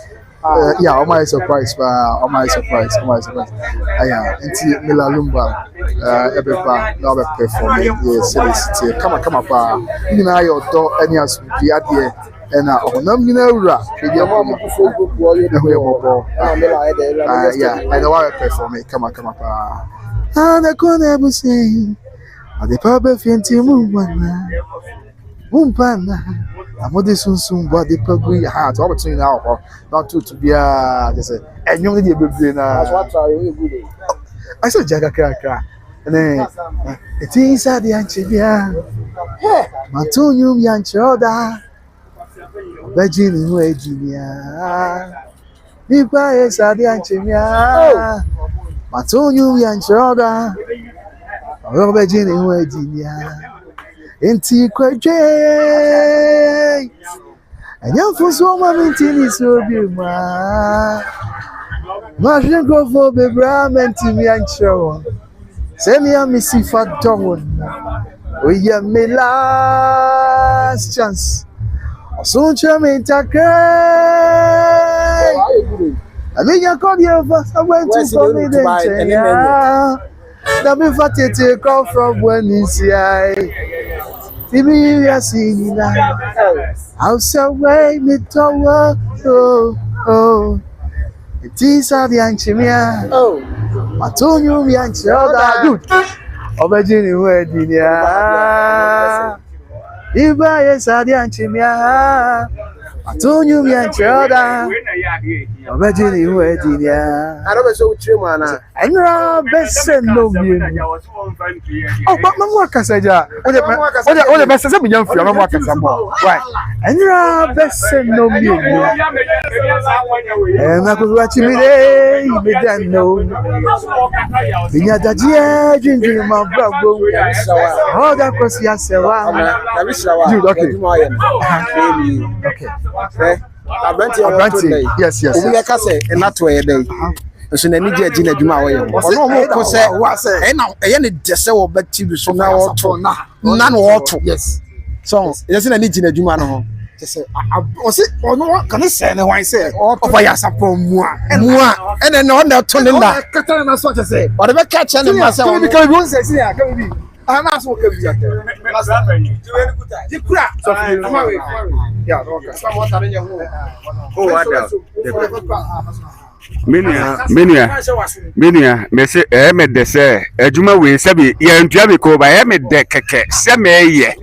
Yeah, my surprise. Yeah, until Melalumba, everybody now performing. Yes, come on, you know your door, any as we are here. And I'm you know, yeah, I know I perform. Come on. And I can't ever say, the Papa Fenty Mumpana. I'm what this soon, but the Puggy heart, all between now, not to be just a and you only be I said Jacka, and then it is at the Anchivia. Matunium Yanchoda. Virgin Virginia. Nipa is at the Anchimia. Matonium Yanchoda. Virgin Virginia. Inti Quaje. And young for so many things will be my. Martin go for the Brahman to me and show. Send me a missy fat dog. We have me last chance. So German Taka. I mean, you call your first. I went to me then. Now, me fatty take off from when he's here. Timi ya sinina. Hausa way me towa. Oh. It is a bianchimia. Oh. Matonyo bianchoda. Good. Obejini wedinia. Iba yes a bianchimia. Matonyo bianchoda. Obejini wedinia. I don't know so mana. Enra bese no mi. Oh, mamu akasaja. Oje bese se bijan fi mamu akasamo. Right. Enra bese no mi. Na kuwa chimire ibedano. Binya dajie jinjin ma brabo. Oda kwesi asewa. Okay. Okay. Abranti. Yes. Obi ka say na to ye dey. So na ni je ji na dwuma wo ye. Ono mo ko say e na e ne de se wo bati bi so na wo to na wo to. Yes. So yes na ni ji na dwuma no ho. Say o say ono kan say ne wan say o fa Yaw Sarpong mua ene no na to ne na kata na so say o de be catch ne ma say o be won say ya ka bi ana so ka bi ya ka di kura so ya no ka sa mo tare nya ho o ada Menia, me say me de say ejuma we say bi ye ntua bi ko ba me de keke se me ye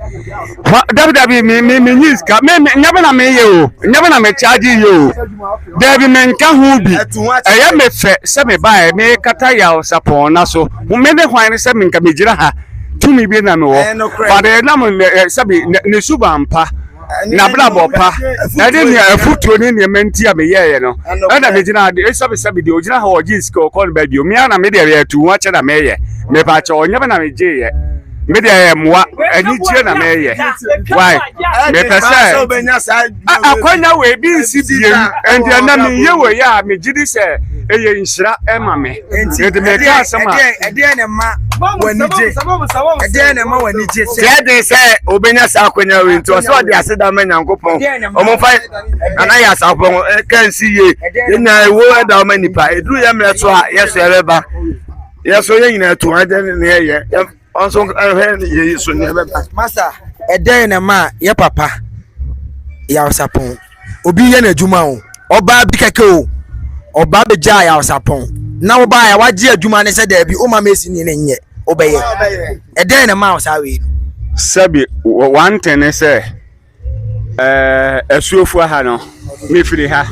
dabi me use ka me nyaba na me ye o nyaba na me charge you dabi me nka hu bi me fe se me ba me kata Yaw Sarpong na so me de hwan se me nka me gira ha tumi bi na me wo ba de na me se bi ne subampa na brabo pa na de ne afutuo ne menti a me ye no na me gina de sabi de ogina ha ogis ko call ba bi o mi ana me de ye tu wa che na me ye me pa che onye na me je ye me de ye moa ani chire na me ye why me pese akwanya we bi nsi biem ende na me ye we ya me gidi se eye nhira e ma me de me ka asama ede ne ma wanije ede ne ma wanije se de se obenya sa akwanya we nto so de aseda ma Nyankopon omo fa ana Yaw Sarpong kan si ye na ewo da o manipa eduru ya mre so a yeso ebeba yeso ye nyina to ade ne ye onso ye so ne ebeba master ede ne ma ye papa Yaw Sarpong obi ye na adwuma o oba bi keke o oba be ja Yaw Sarpong na oba ya waje adwuma ne se da bi o ma mesi ni ne nye obeye ede ne ma o sa we sabi one ten say asuofu ha no me firi ha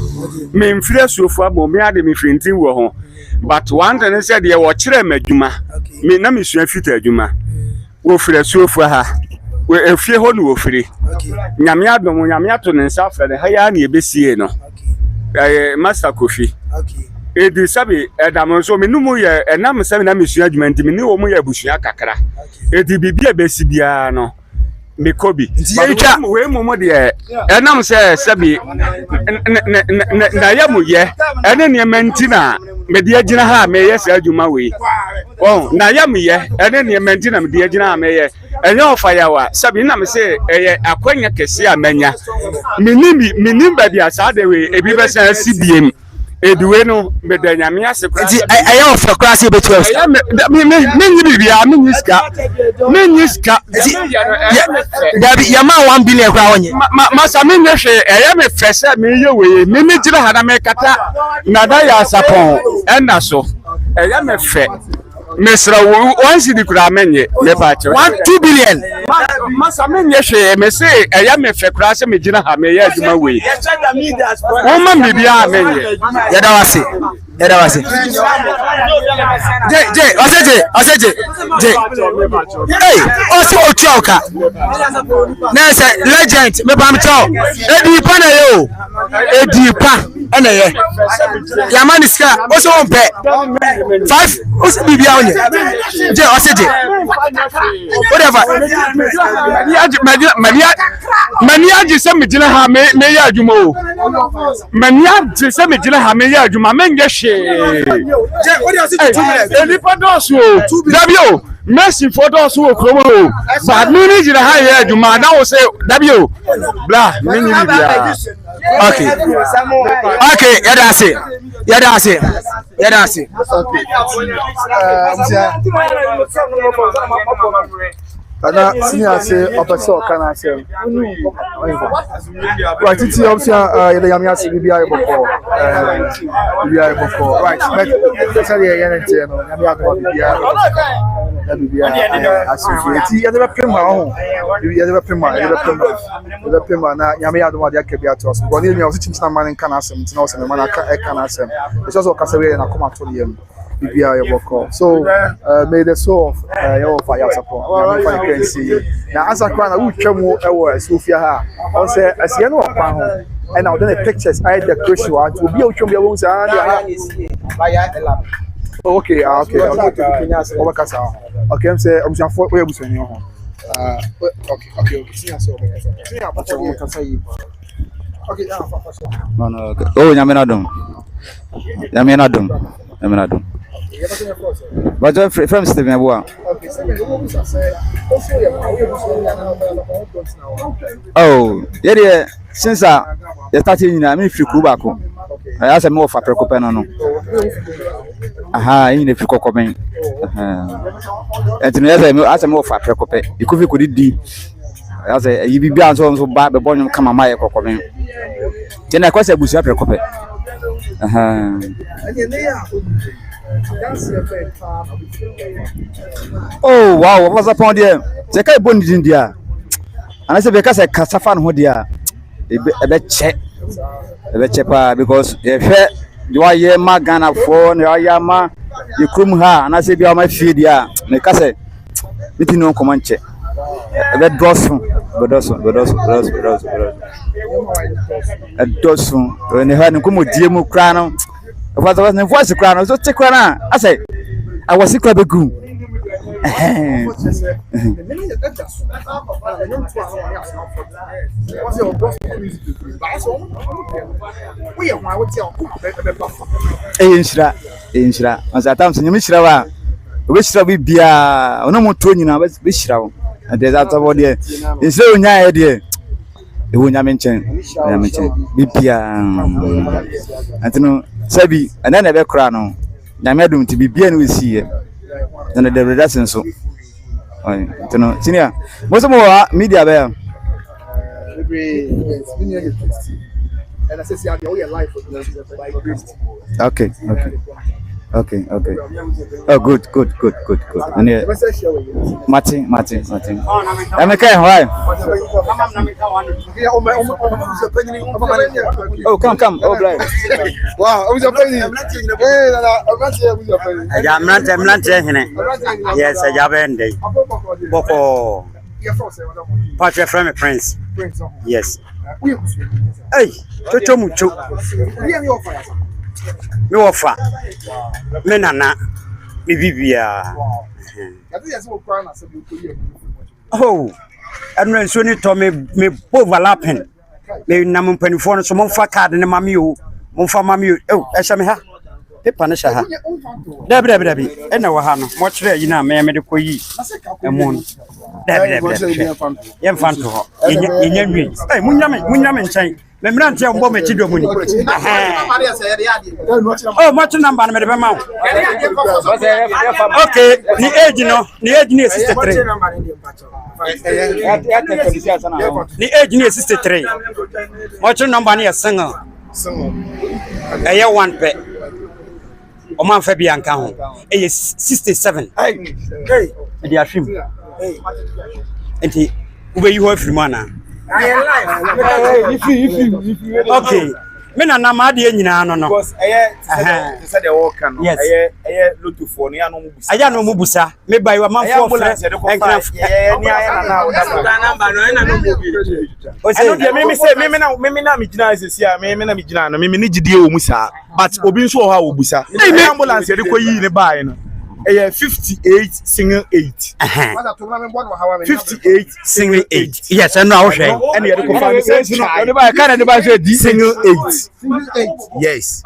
me mfiri asuofu abo me ade me firi ntin wo ho but one ten say de wo kire madwuma me na me sua fita adwuma wo firi asuofu ha we efie ho no wo firi nyame adom nyame ato ne nsa fere ha ya na ebesie no master Kofi edi sabi edam so me numu ye enam sabi na me sua adwuma nti me ni wo mu ye busua kakra edi bibia besi bia no me kobi we mo de enam se sabi na ya mu ye ene ne menti na me de agina ha me ye se adwuma we na ya mu ye ene ne menti na me de agina ha me ye enye ofa ya wa sabi na me se eye akwanya kese amanya minim ba bia sa de we ebi be se CBM eduwe no me de nyame ase kwa nti eye ofa kwa se betu me nyi bia me nyiska dabi ya ma 1 billion kwa wonye masa me nhwe eye me fese me ye we me gira ha na me kata na da Yaw Sarpong enda so eye me fe mesra wo once di kura menye me pa che 2 billion masa me nhwe me se eye me fe kura se me gira ha me ye aduma we wo ma me bia menye yada wase oseje hey oso ochoka na say legend me pam cho edipa na yo edipa na ye yamani ska oso onpe 5 oso bibia onye je oseje whatever mani aji se me gina ha me ye adwuma o mani aji se me gina ha me ye adwuma me nge she any padosu w Messi for those who come but me ni ha ye adwuma na wo say w bla me ni bia okay yada ase Ana senior say officer kana say. Right, it's option the Yamias BBI before. BBI before. Right, but that's how you no Yamias BBI. Associate. You never pay my you never pay my na Yamias do dia kebia to us. But you was teaching man in kana asem, na was man kana asem. It's also kasawe na come to you. So, may the soul of your fire support. I can see. Now, as I can, I will travel over Sophia. I say, as you know, and now then the pictures I the Christian to be out from your own side. Okay, okay, okay, I'm saying, I'm saying, where was your home? Okay. No. Oh, Yaminadum. But your friend Stephen Boa. Oh, yeah, since I started in a military Kubako, I asked more for Precopeno. Aha, in the Fucocoming. And to ask more for Precope, you could be as a you be also bad the bonum come a mile coming. Then I quite a bush Precope. Oh wow, what was upon there? The guy bonded in there. And I said, because I can't find who they are. A bit check because if you are here, Magana phone, you are Yama, you come here, and I said, you are my feed. Yeah, because I didn't know command check. A bit dorsum, but a dorsum, when you had to come with Diemo Crown. What was the voice of crown? I was just crown. I say, I was sick of a goon. Inshra. As I time, you Mishra, which shall we be no more tuning now, but Mishra. And there's out of there. It's so near idea. The one I mentioned, BPA. And to know. Sabi, and then I be crown. Namadum to be bien with see. Then the reduction so. To know, senior. What's more media there? And I say, your life. Okay. Oh, good. And yeah, Martin. I'm okay, why? Oh, come. Oh, blind. Wow, I was a penny. I'm not yes, I have ended. Boko. Patrick from a prince. Yes. Hey, to mucho. Me offer. Me nana. Me bibia. Oh, and when Sonny told me overlapping. Me namun penifon so mon fa card ne mami o. Mon fa mami o. Oh, esha me ha. Paper ne sha ha. Dabi. E na wa ha no. Mo kire yi na me de koyi. E mon. Dabi. Yem fan to ho. Yenya nwi. Eh, munya me nchen. Me mrantie mbo me chido muni. Oh, much number me de be ma. Okay, ni age ni 63. The age is 63. What's your number near single? A year one pet. O man Fabian count. A 67. Hey, the Ashim. And he, where you have free mana. Okay. Men are not mad in no. Because I said the walk. Yes, I look to phone. I don't know Mubusa. Maybe I want my phone. But Obinso how Busa. Ambulance, you buy. 58 single 8. 58 single 8. Yes, I know. And you confirm single 8. Yes.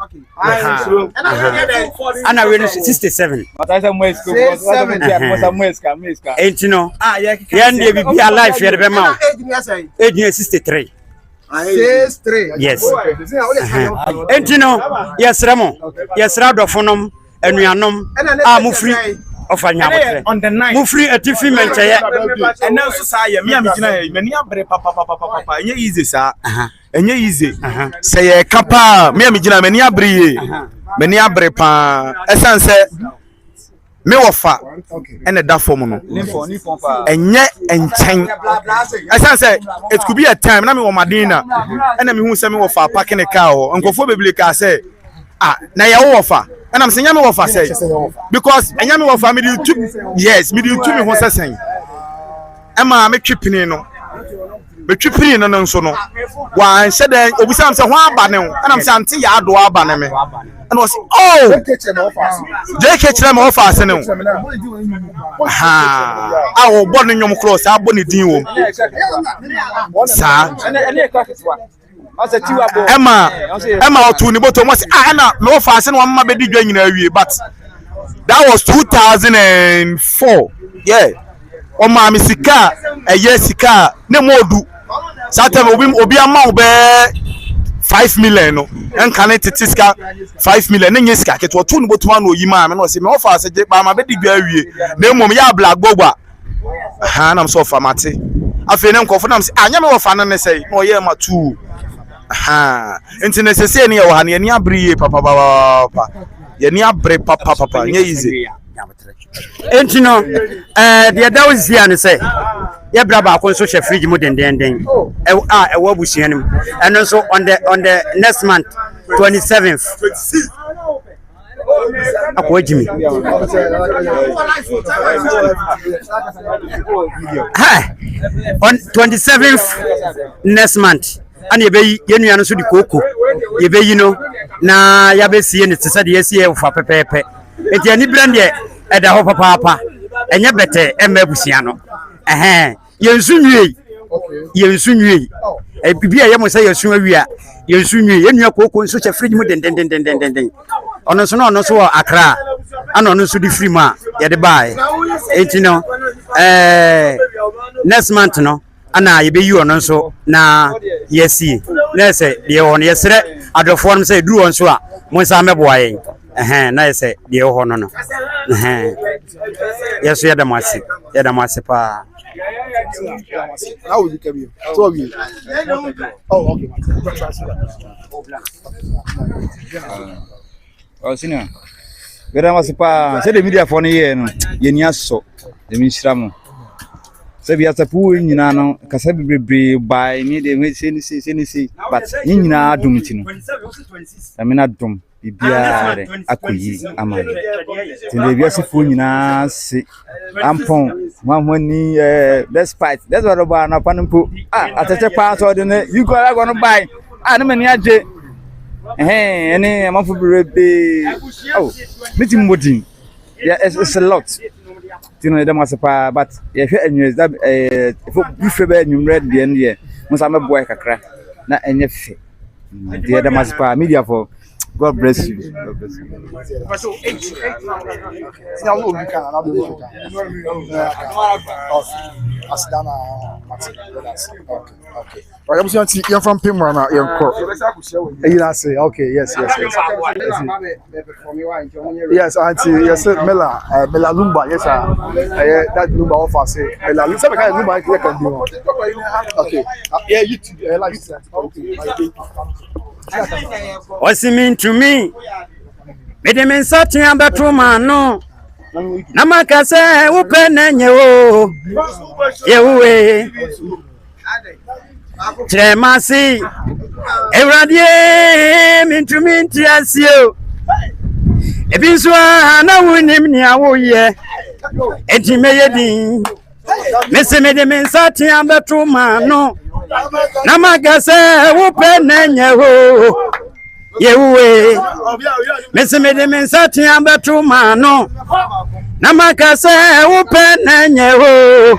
And I really 67. But I am West. Ain't you know? Yeah, be alive here. Age 63. 63. Yes. Ain't you know? Yes, Ramon. Yes, Radophonum. And we are no free offer nyabotre on the 9th mu free atifi menche and now so say me am gina mani abre papa enye easy sa enye easy say ye kapa me am gina mani abre ye mani abre pa esanse me wofa ene da form no enye enchen esanse it could be a time na me wo madina ene me hu se me wofa parking car ho nkofo bebele ka say na ya wofa and I'm saying, I'm say because I am of family. Yes, me do to me who says saying, Emma, me tripping no, but tripping no, so no. Why said that Obisam say one banner, and I'm saying, I do a banner, and was JK them off us, no. Ha, I will born in your clothes, I bonny deal. Sir. Emma to the bottom was no fashion one my baby going in a year, but that was 2004. Yeah, on my Missika, a yes, no more do. Saturday will be a mouth 5 million, and can it 5 million. And yes, it was 2 but 1 you man, and was no fast by my baby going. No more black boba. I'm so far, Mati. I feel no confidence. I never found and say, oh, yeah, my 2. Internet say ni wa ni abri papa ye ni abre papa nye easy entino the that was here and say ye bra ba ko so she fridge mu den e wa busia nim and also on the next month 27th Akwajimi. On 27th next month. And ye be yenu anu so di koko ye be yino na ya be sie ne tse de sie fa pepepe enti ani brand ye e da ho papa enye bete emabusia no yensu nwie e bibia ye mo se yensu awia yensu nwie yenu koko nso che fridge mu den ono so Accra ana ono so di free ma ye de buy enti no next month no ana ye be you ono so na yesi let's say the one yesre adofo no say duru on so a mo sa meboa yen na yese de ho no yeso ya da masi pa how will you come here so we oh okay senior vera masi pa say the media for no ye no ye ni aso de mi shiramo Sabi asapu nyina no kasa bebre bai ni de me se but nyina adum ti no amena dum bibia re akoyi amane tinde bia sifu nyina se ampon mamani despite that's what about na panpo atete pa so de ne you go no buy na mani age ene amafu bebre oh meeting modin yeah it's a lot. You know, them was a but if you that if you be red the end here, must have a boy kakra. Na enye fe. The them was media for God bless you. God bless you. Okay. Right, I'm saying you're from Pimrana, you're say, okay, yes. Yes, Auntie, yes, Mela Lumba, yes, that Lumba offer say, Mela Lumba, you can do. Okay, yeah, you like that. Okay. What's it mean to me? Made me certain about Romano. Namaka say, open and you, Tremasi, Eradie, Mintuminti as you. If it's one, I wouldn't even know ye. Etimayedi, Missy made him in certain about Romano. Namaka say, open and you, Missy made him in certain about Romano. Namaka say, open and you,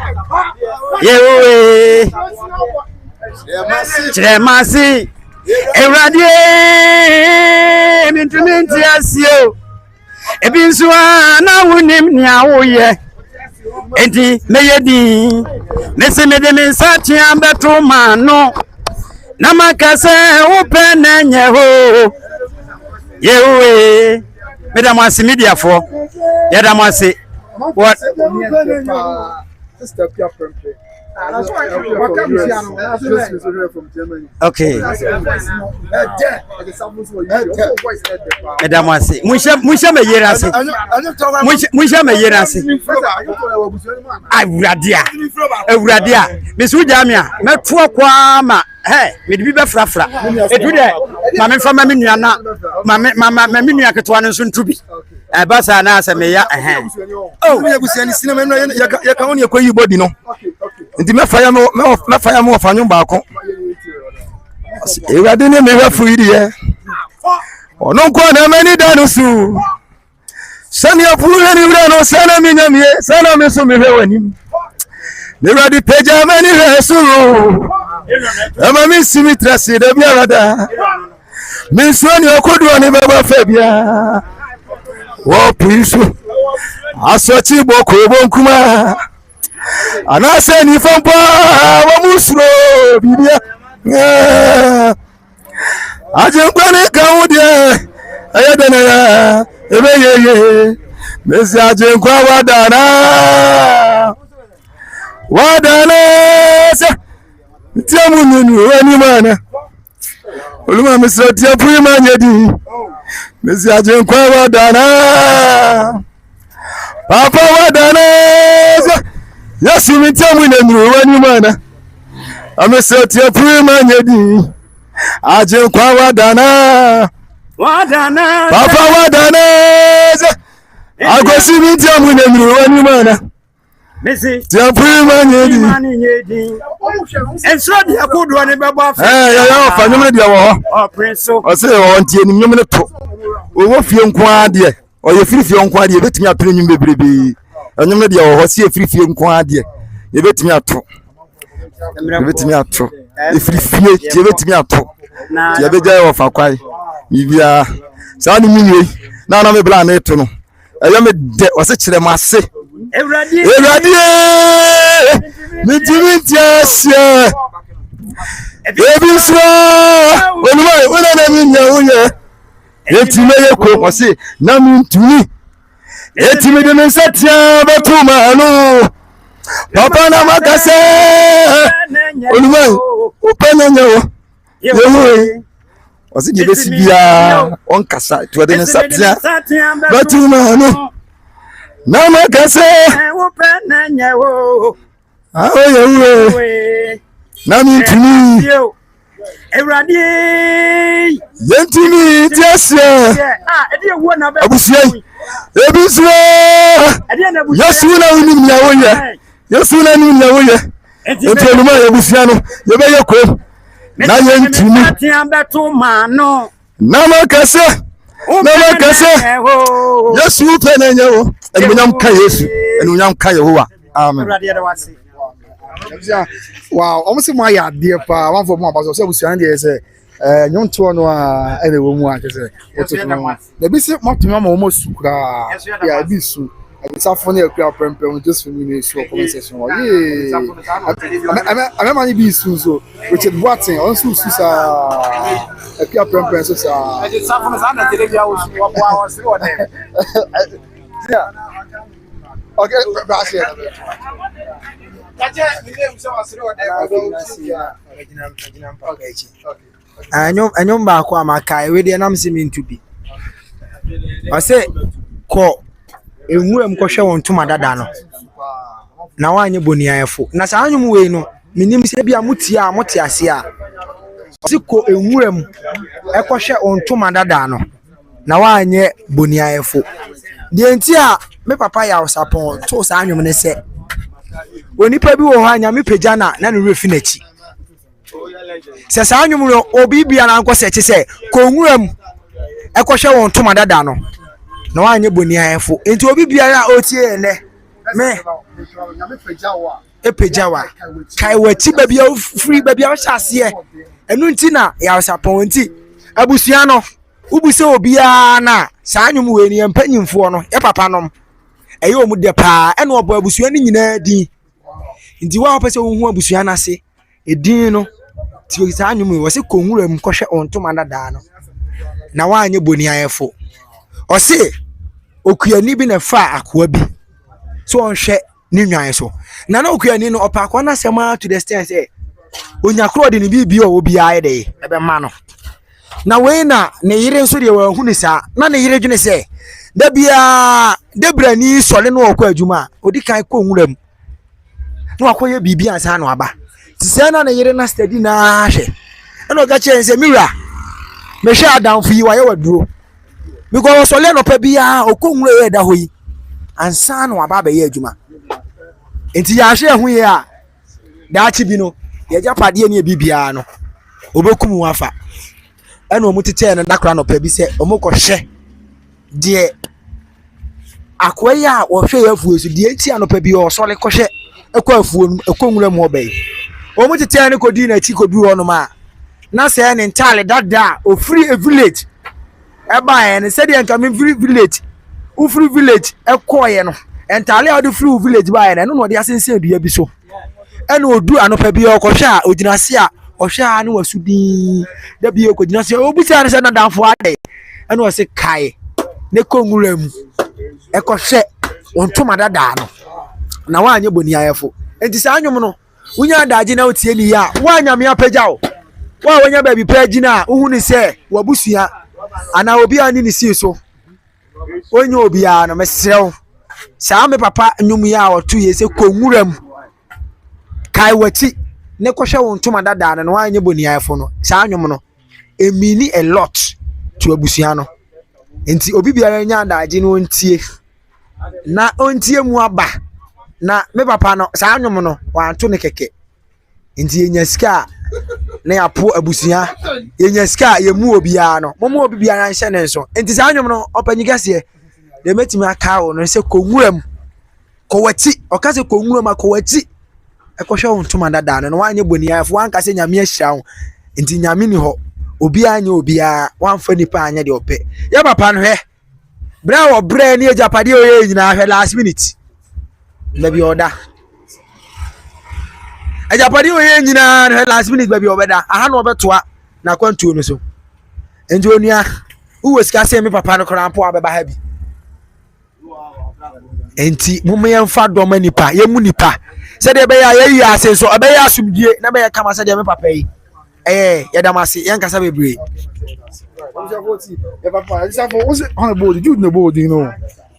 Tremasi, Eradie, Mintuminti as you. If it's one, I wouldn't even know ye. Enti Mayedi, Missy made him in such a better man. No, Namaka say, open and you, Madam Media for Yadamasi, What? Okay. Madam Wasi, Musha me yerase. Musha me yerase. Awuradia. Bisu jamia. Me tuo kwa ma. Hey, me di be frafra. Edu de. Ma me fa ma me nuana. Ma me nua ketewa no so ntubi. Basa na asa me ya oh me yabusiani sinema no ya ka woni ekoyi body no nti me fa ya mo ofanyo baako ewade ne me hwafu ide ye ono nko na mani danu su sani afuru ni wura no sana mi nyamie sana me so me hwani me radi peja mani hesu ama mi simitrasi de biarada mi so ni okodu ni baba febia wo pisu asochi boko bonkuma anase ni fampa wa musro bibia aje kwani kaudie ayedana ya ebeyeye mesi aje kwa wadana se tiamu nunu eni mana oluma misro tiapu manyedi mesi aje kwa wadana papa wadana yasi mitiamu nunu eni mana amesro tiapu manyedi aje kwa wadana papa wadana agosi mitiamu nunu eni mana Missy, tiapu manyedi enso dia kudu ani bebo afa ya fa nyom ne dia wo ho prince o se o ntie ni nyom ne to owo fie nko ade o ye firi fie nko ade betimi atoro nyum bebrebe nyom ne dia wo ho se firi fie nko ade ye betimi ato e firi fie ye betimi ato ye beja wo fa kwai bibia sa ni minwe na me bla na eto no eyo me de o se kire mase Ewradie mitimitia ebiswa wona na minya uye etime yeko wase na mintuni etime de mensatia betuma no papa na makase oluma upenya nyawo yewe wase de besibia onkasa to de mensatia betuma no Nama kase wopena nyawo awoye nami tuni Ewradie yentini tiasia edi ewo na be abusiai ebiswa yesu na uni nyawoye yesu na ni nyawoye entoluma ebusia no ye be yeko na yentini atiambeto mano nama kase Yesu pena nyawo enunyam ka Yesu enunyam ka Yehowa amen wow almost my idea pa one for more about so we say say nyonto no a ene wo mu a kese the be say matuma ma almost kra ya bi su safo na akura prempem just for me so comment section yeah I'm many be so Richard Watson also sa akura prempem so sa safo na na tele bia wo so wo dem yeah okay brass here anyom ba kwa makai we de nam simintu bi o se ko enwuem ko hwe won tuma dada no na wanye boniayefo na sa anyum we no minim se bia mutia amote ase a o se ko enwuem e ko hwe won tuma dada no na wanye boniayefo de enti a me papa Yaw Sarpong to sa anyum ne se onipa bi wo ha nya me pagya na no refi nachi se sa anyum no obi bia na nko se che se ko nwuram e ko hwe won tuma dada no na wanye boniayefo enti obi bia a otie ne me pagya wa kai wati ba bia free ba bia hyase enu nti na Yaw Sarpong nti abusua no ubuse obi a na sa anyum we ni empanyimfo no e papa nom eyo mu de pa ene obo abusua ni nyina din nti wa pese wo hu abusua na se edin no ti sa anyum we se konwuram kohwe ontoma dada no na wanye boniayefo o se okuani bi na fa akoa bi so on share ni nwan so na na okuya ni no opa kwa na sema to the extent say onya kro de ni bibi o obi aye de ebe ma no na we na ne yire nso de wa hu ni sa na ne yire dwene say da bia de brani sole no okwa adwuma odi kan ko nwuram no akoye bibi ansa no aba ti se na ne yire na steady na hwe na oga chen say miwra me hwe adamfo yi wa ye waduro because sole no pa bia okonwure ye da hoyi ansa no aba ba ye adwuma enti ya hwe hu ye a da chi bi no ye japade ne bibia no obekum wafa ena omutete ne dakra no pa bi se omukɔhwe de akoya wo hwe afuo so de enti anopa bi o sole kɔhwe ekɔ afuo no ekonwura mu obai omutete ne kodi na chi kodu ho no ma na se ne ntale dada o free a village eba ne se de nka me free village u free village ekɔye no entale o de free village ba no no de asense dua bi so ena odu anopa bi o kɔhwe a ogyina se a ɔhwe a ne wasudi da bi o kogyina se obusa ne se na danfo ade ena o se kai ne konwura mu ekɔhwe ontoma dada no na wanye boni ayefo enti sa anwom no wunya daje na otie ni ya wanya me apagya wo wa wanya ba bi pagi na uhu ni se wabusua ana obi ani ni si so onye obi a no mesrew sa me papa nwum ya otu ye se konwura mu kai wati ne kɔhwe ontoma dada no wanye boni ayefo no sa anwom no emini a lot to abusua no enti obi biara nya daje no ontie na ontie mu aba na me papa no sa anwom no wanto ne keke enti enya sika na yapo abusua enya sika yemu obia no momo obi biara nhye ne nso enti sa anwom no opanyigase de metimi aka wo no se konwuram kowati okase konwuram akowati ekohwe wontuma dada no wanye boni afo wankase nyame ahia wo enti nyame ni ho obi anya obia wanfa nipa anya de ope ya papa no he bra wo bra ni ejapade oye nyina hwe last minute baby oda ejapade oye nyina hwe last minute baby obeda aha no obetoa na kwantuo no so enje onua uwe sika se me papa no krampo abeba ha bi enti mumme yemfa doma nipa yemu nipa se de be ya yeyi ase so be ya asumdie na be ya kama se de me papa yi yadamasi yankasa bebre Jude no board, you know.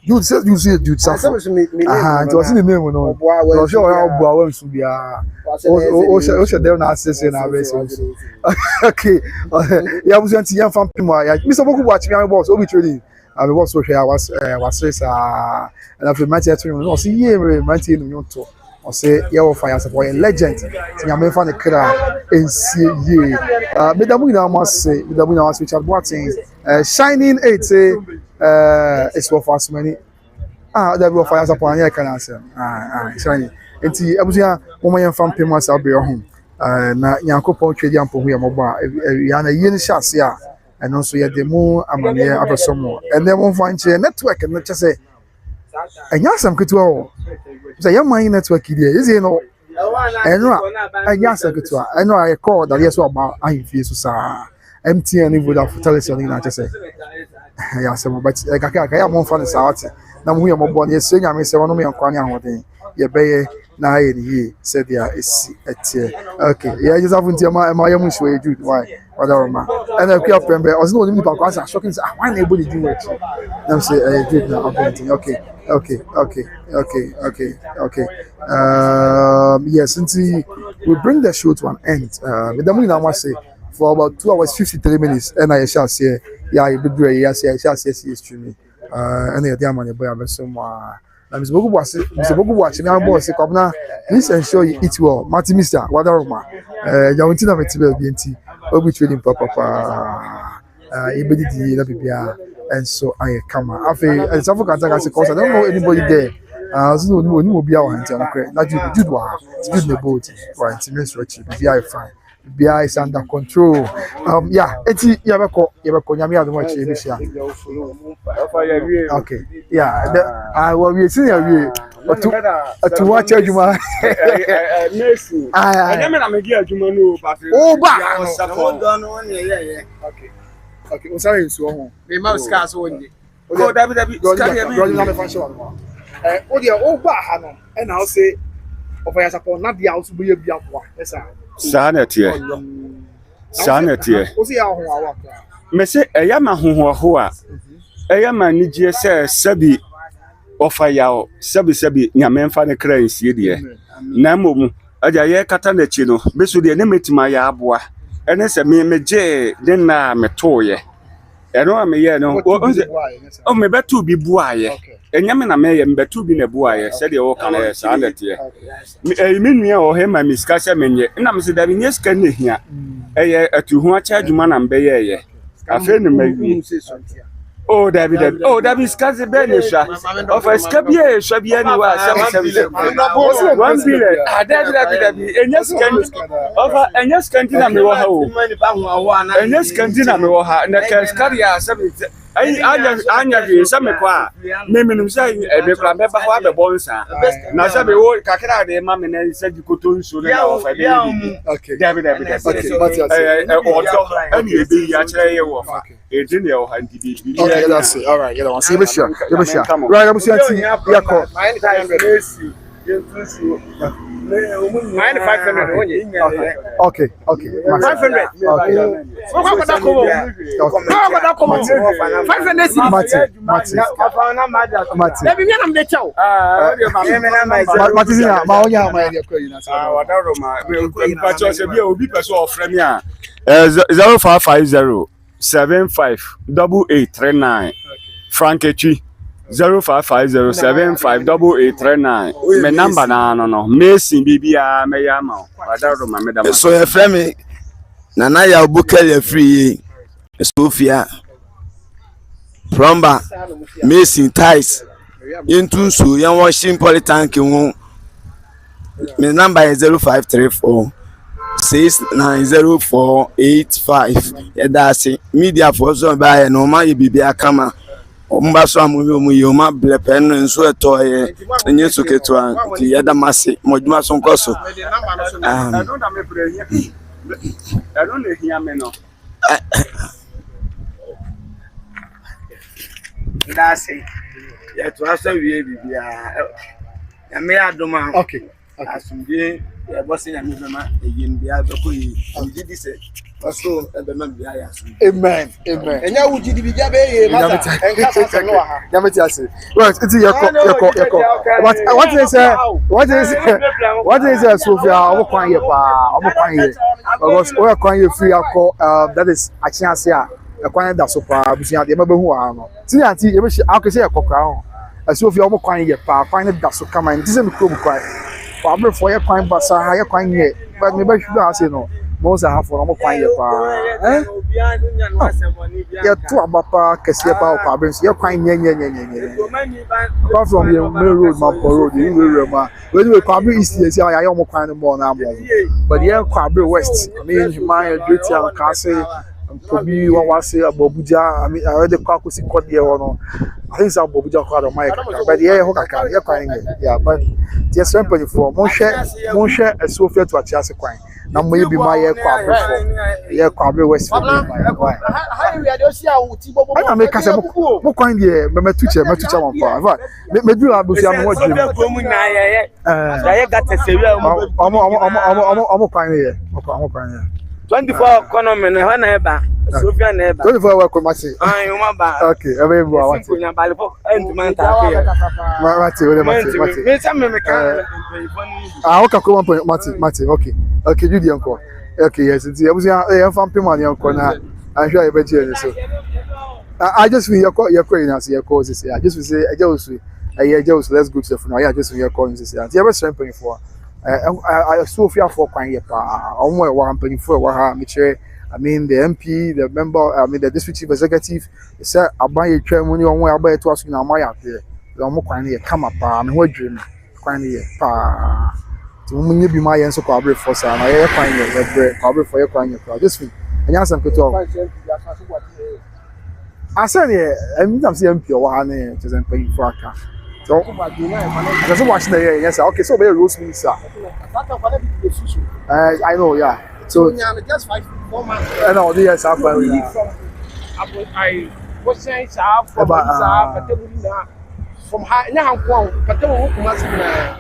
Jude said you see Jude Sarpong. It was in the name, no. I'm sure how Bowen should be Osha Devon access in our race. Okay. Yeah, I was going to young fan. Mr. Boku watch me, I was over trading. I was so here, I was and after my team, I see here, my team, you know. I say Yaw Sarpong, a legend. Nyame fa ne kra ensie ye. Medamu ina must say, medamu ina must Richard Boateng. Shining 8 say it's for fast money. That will fire Sarpong here can answer. Shining. Enti abusia mo man fam pemas abe ho. Na Yankopon twedi ampo hu ya moba. Ya na ye ni hyase a. Eno so ye de mu amane abesomo. Ene mo fa nche network no che enya sam ketua o so your mind network here is no eno enya sam ketua eno I call that yes about I feel so sa MTN even that Vodafone na che say ya sam but kaka ya mo fa ne sa ati na mo hu ya mo bo ne se nya me se wono me yankwa ne ahoden ye beye na aye ni said there is etie okay yeah just have until my yam show you why whatever man and I keep pembe I was no need to pass shocking say why na able to do it them say good na okay yes until we bring the show to an end with the money I must say for about 2 hours 53 minutes and I shall say yeah you be great yes I shall say is streaming and the other man boy am so Mr. Bogu watch me boss come now please ensure you eat well Martin Mr. Wadaroma Yawntina Metibe BNT obi trading papa ibedi di na bibia and so I come afi South Africa say cause I don't know anybody there so no obi a want na Jude wa Jude the boat right Miss Richie bibia fine bibia is under control yeah eti yabeko nyame adom achi ebisia okay yeah I will be seeing you to watch adwuma Messi I na me gi adwuma no but okay o sorry nso ho me ma scar so wonde go David scar me na me fashion o dia o ba ha no e na o say of Yaw Sarpong na dia o so be bia boa yes sir Sanete o say ya ho awa me say eya ma hoho a eya ma nigye se sabi of Yaw sabi nyame mfa ne kra nsie de na mom aja ye kata na chi no beso de ne metima ya aboa ene se me je den na metoye eno ameye no o me betu bi buaye enyame na meye mbetu bi na buaye se de wo kana sa ndete me nua o he ma miska se menye na me se da bi nyeska ne hia eye atuhu acha adwuma na mbeye ye afa ne mawi oh David skaze be ne sha of skabie sha bia ni wa 777 1 billion David enya skanti na me wo ha o enya skanti na me wo ha na ka skari ya 7 anya ge sa me kwa me minum sa me kra me ba ho be bonsa na sa be wo kakra de ma me na sa di koto nso na wo fa be okay David odo ani e be ya kire ye wo fa e di ne o ha ndi bi okay that's it all right you know see me sure right I'm see ya ko okay 500 Frankechi 0550758839 me number na no Mason bibia me ya ma wadaro ma me da so e frame na na ya bukele free Sofia plumber Mason ties into so yan washing poly tank ho me number is 0534 6904855 that's it media for so buy no ma bibia kama omba so amu yo ma blepen nso eto ye enye so ketua ti yeda mase moduma so nkoso I don't hear me no that's it ya to asa wie bibia ya me adoma okay asumdie ya bosi ya me ma eyin bia beko yi didi se so ebe ma bia ya amen enya wuji di bia be ye mata enka so no ha Yameti ase. Right, it's yeko. But what is Sophia? Omo kwan ye pa, because we kwan ye free akọ that is achiase a kwan da so pa busia de mabehu a no. Ti anti ye be akese ye kokra ho. Sophia omo kwan ye pa, kwan da so kama nti se me kro kwan. For abre for ye kwan basa ha ye kwan ye. But me be shuga ase no. Most are for omo kwan ye pa. Ya tu abapa kese pa o pa bens ye kwan nye. Apart from the main road Mampo road the road ma when we kwabri east here say ya omo kwan no more na mo but the kwabri west I mean my great and castle Kobi wa say Abobuja I mean I already kwakusi kodi here no I think say Abobuja kwa do my but the ho kaka ye kwan yeah but the simple for mo share Sophia to atiase kwan na mo bi ma ye kwabri west for me how we are just here uti bobo I make say mo kwan dey me tuche mo pa me do abusia no dream ya ye gata sewi omo kwan ye 24 economy na na eba Sophia na eba 24 work mati ah uma ba okay ebe bo awati kunya balifo entman ta ke mati me sa me kan okay ko mati okay you dey encore okay yes it's abusia e fan pay money encore na I sure you bet you so I just feel your ina say your cause say I just feel say just let's go to the funeral I just feel your cause say you ever spend penny for I Sophia for kwan ye pa omo e wa penny for wa ha me chere I mean the MP the member I mean the district chief executive say aban twa mu ni omo aban to aso na ma ya de omo kwan ye kama pa me ho adwem kwan ye pa ti mo nye bi ma ye nso kwa abre for sa na ye kwan ye bre kwa abre for ye kwan ye pa just feel anya sam keto asan ye I'm say MP wa ha ne just penny for aka so doesn't watch the yes okay so be roast me sir I know yeah so just 4 months I know the yes after I was saying sa for from high nya hanko pata wo kuma sina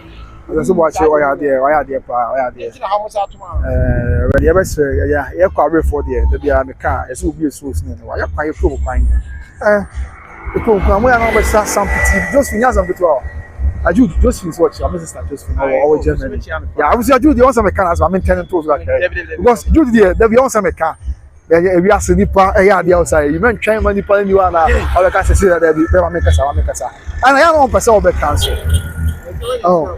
so watch oya there pa oya there how much atuma ready e be say ya kwa re for there da bia me ka e so bi so sina wa ya kwa ye ko kwan e ko kwan mo ya no be sa sampiti just finya sampiti wa Jude, Josephine's watch. I'm sister Josephine. Our German. Yeah, I was Jude. The only time I mean, 10 and 12 like because Jude, there be only time I can. We are sleeping. The outside. You mean trying money pulling you out. All the cats say that they be make us. And I am one person of the council. Oh.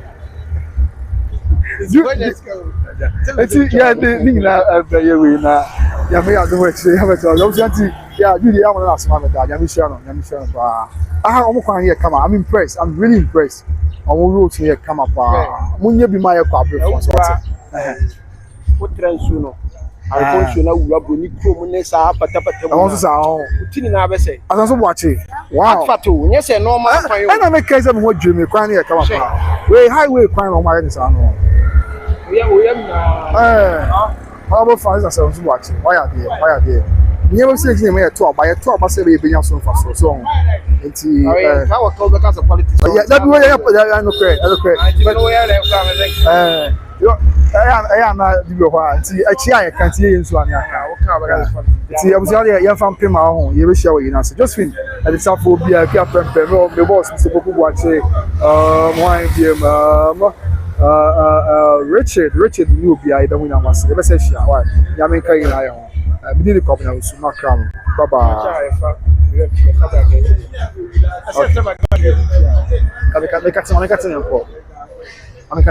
Yeah, yeah, me do it. Yeah, Jude, I want to ask my dad. I'm impressed. I'm really impressed. I want to come up. Munye be my what trends you know? I want you know we are going to Munesa patapata. I want to say, I was watching. Wow. Fatu, yes, normal. And I make case of what Jimmy Kwan here come up. We highway crime on my end. We are how about fans ourselves watching? Why are they? Never say him here to buy a tour, say we be so fast so. It's how I call the cast of politics. Yeah, that way I know I am not the one. See, I can't see you. So I see, I was here from Pima. You will show you answer. Just fin at the South will be a captain, the boss, Mr. Boku, say, Richard knew be I don't win a master. Never say she. Why? Yamenka in Iron. We did the company with Suma Crown. Baba. I'm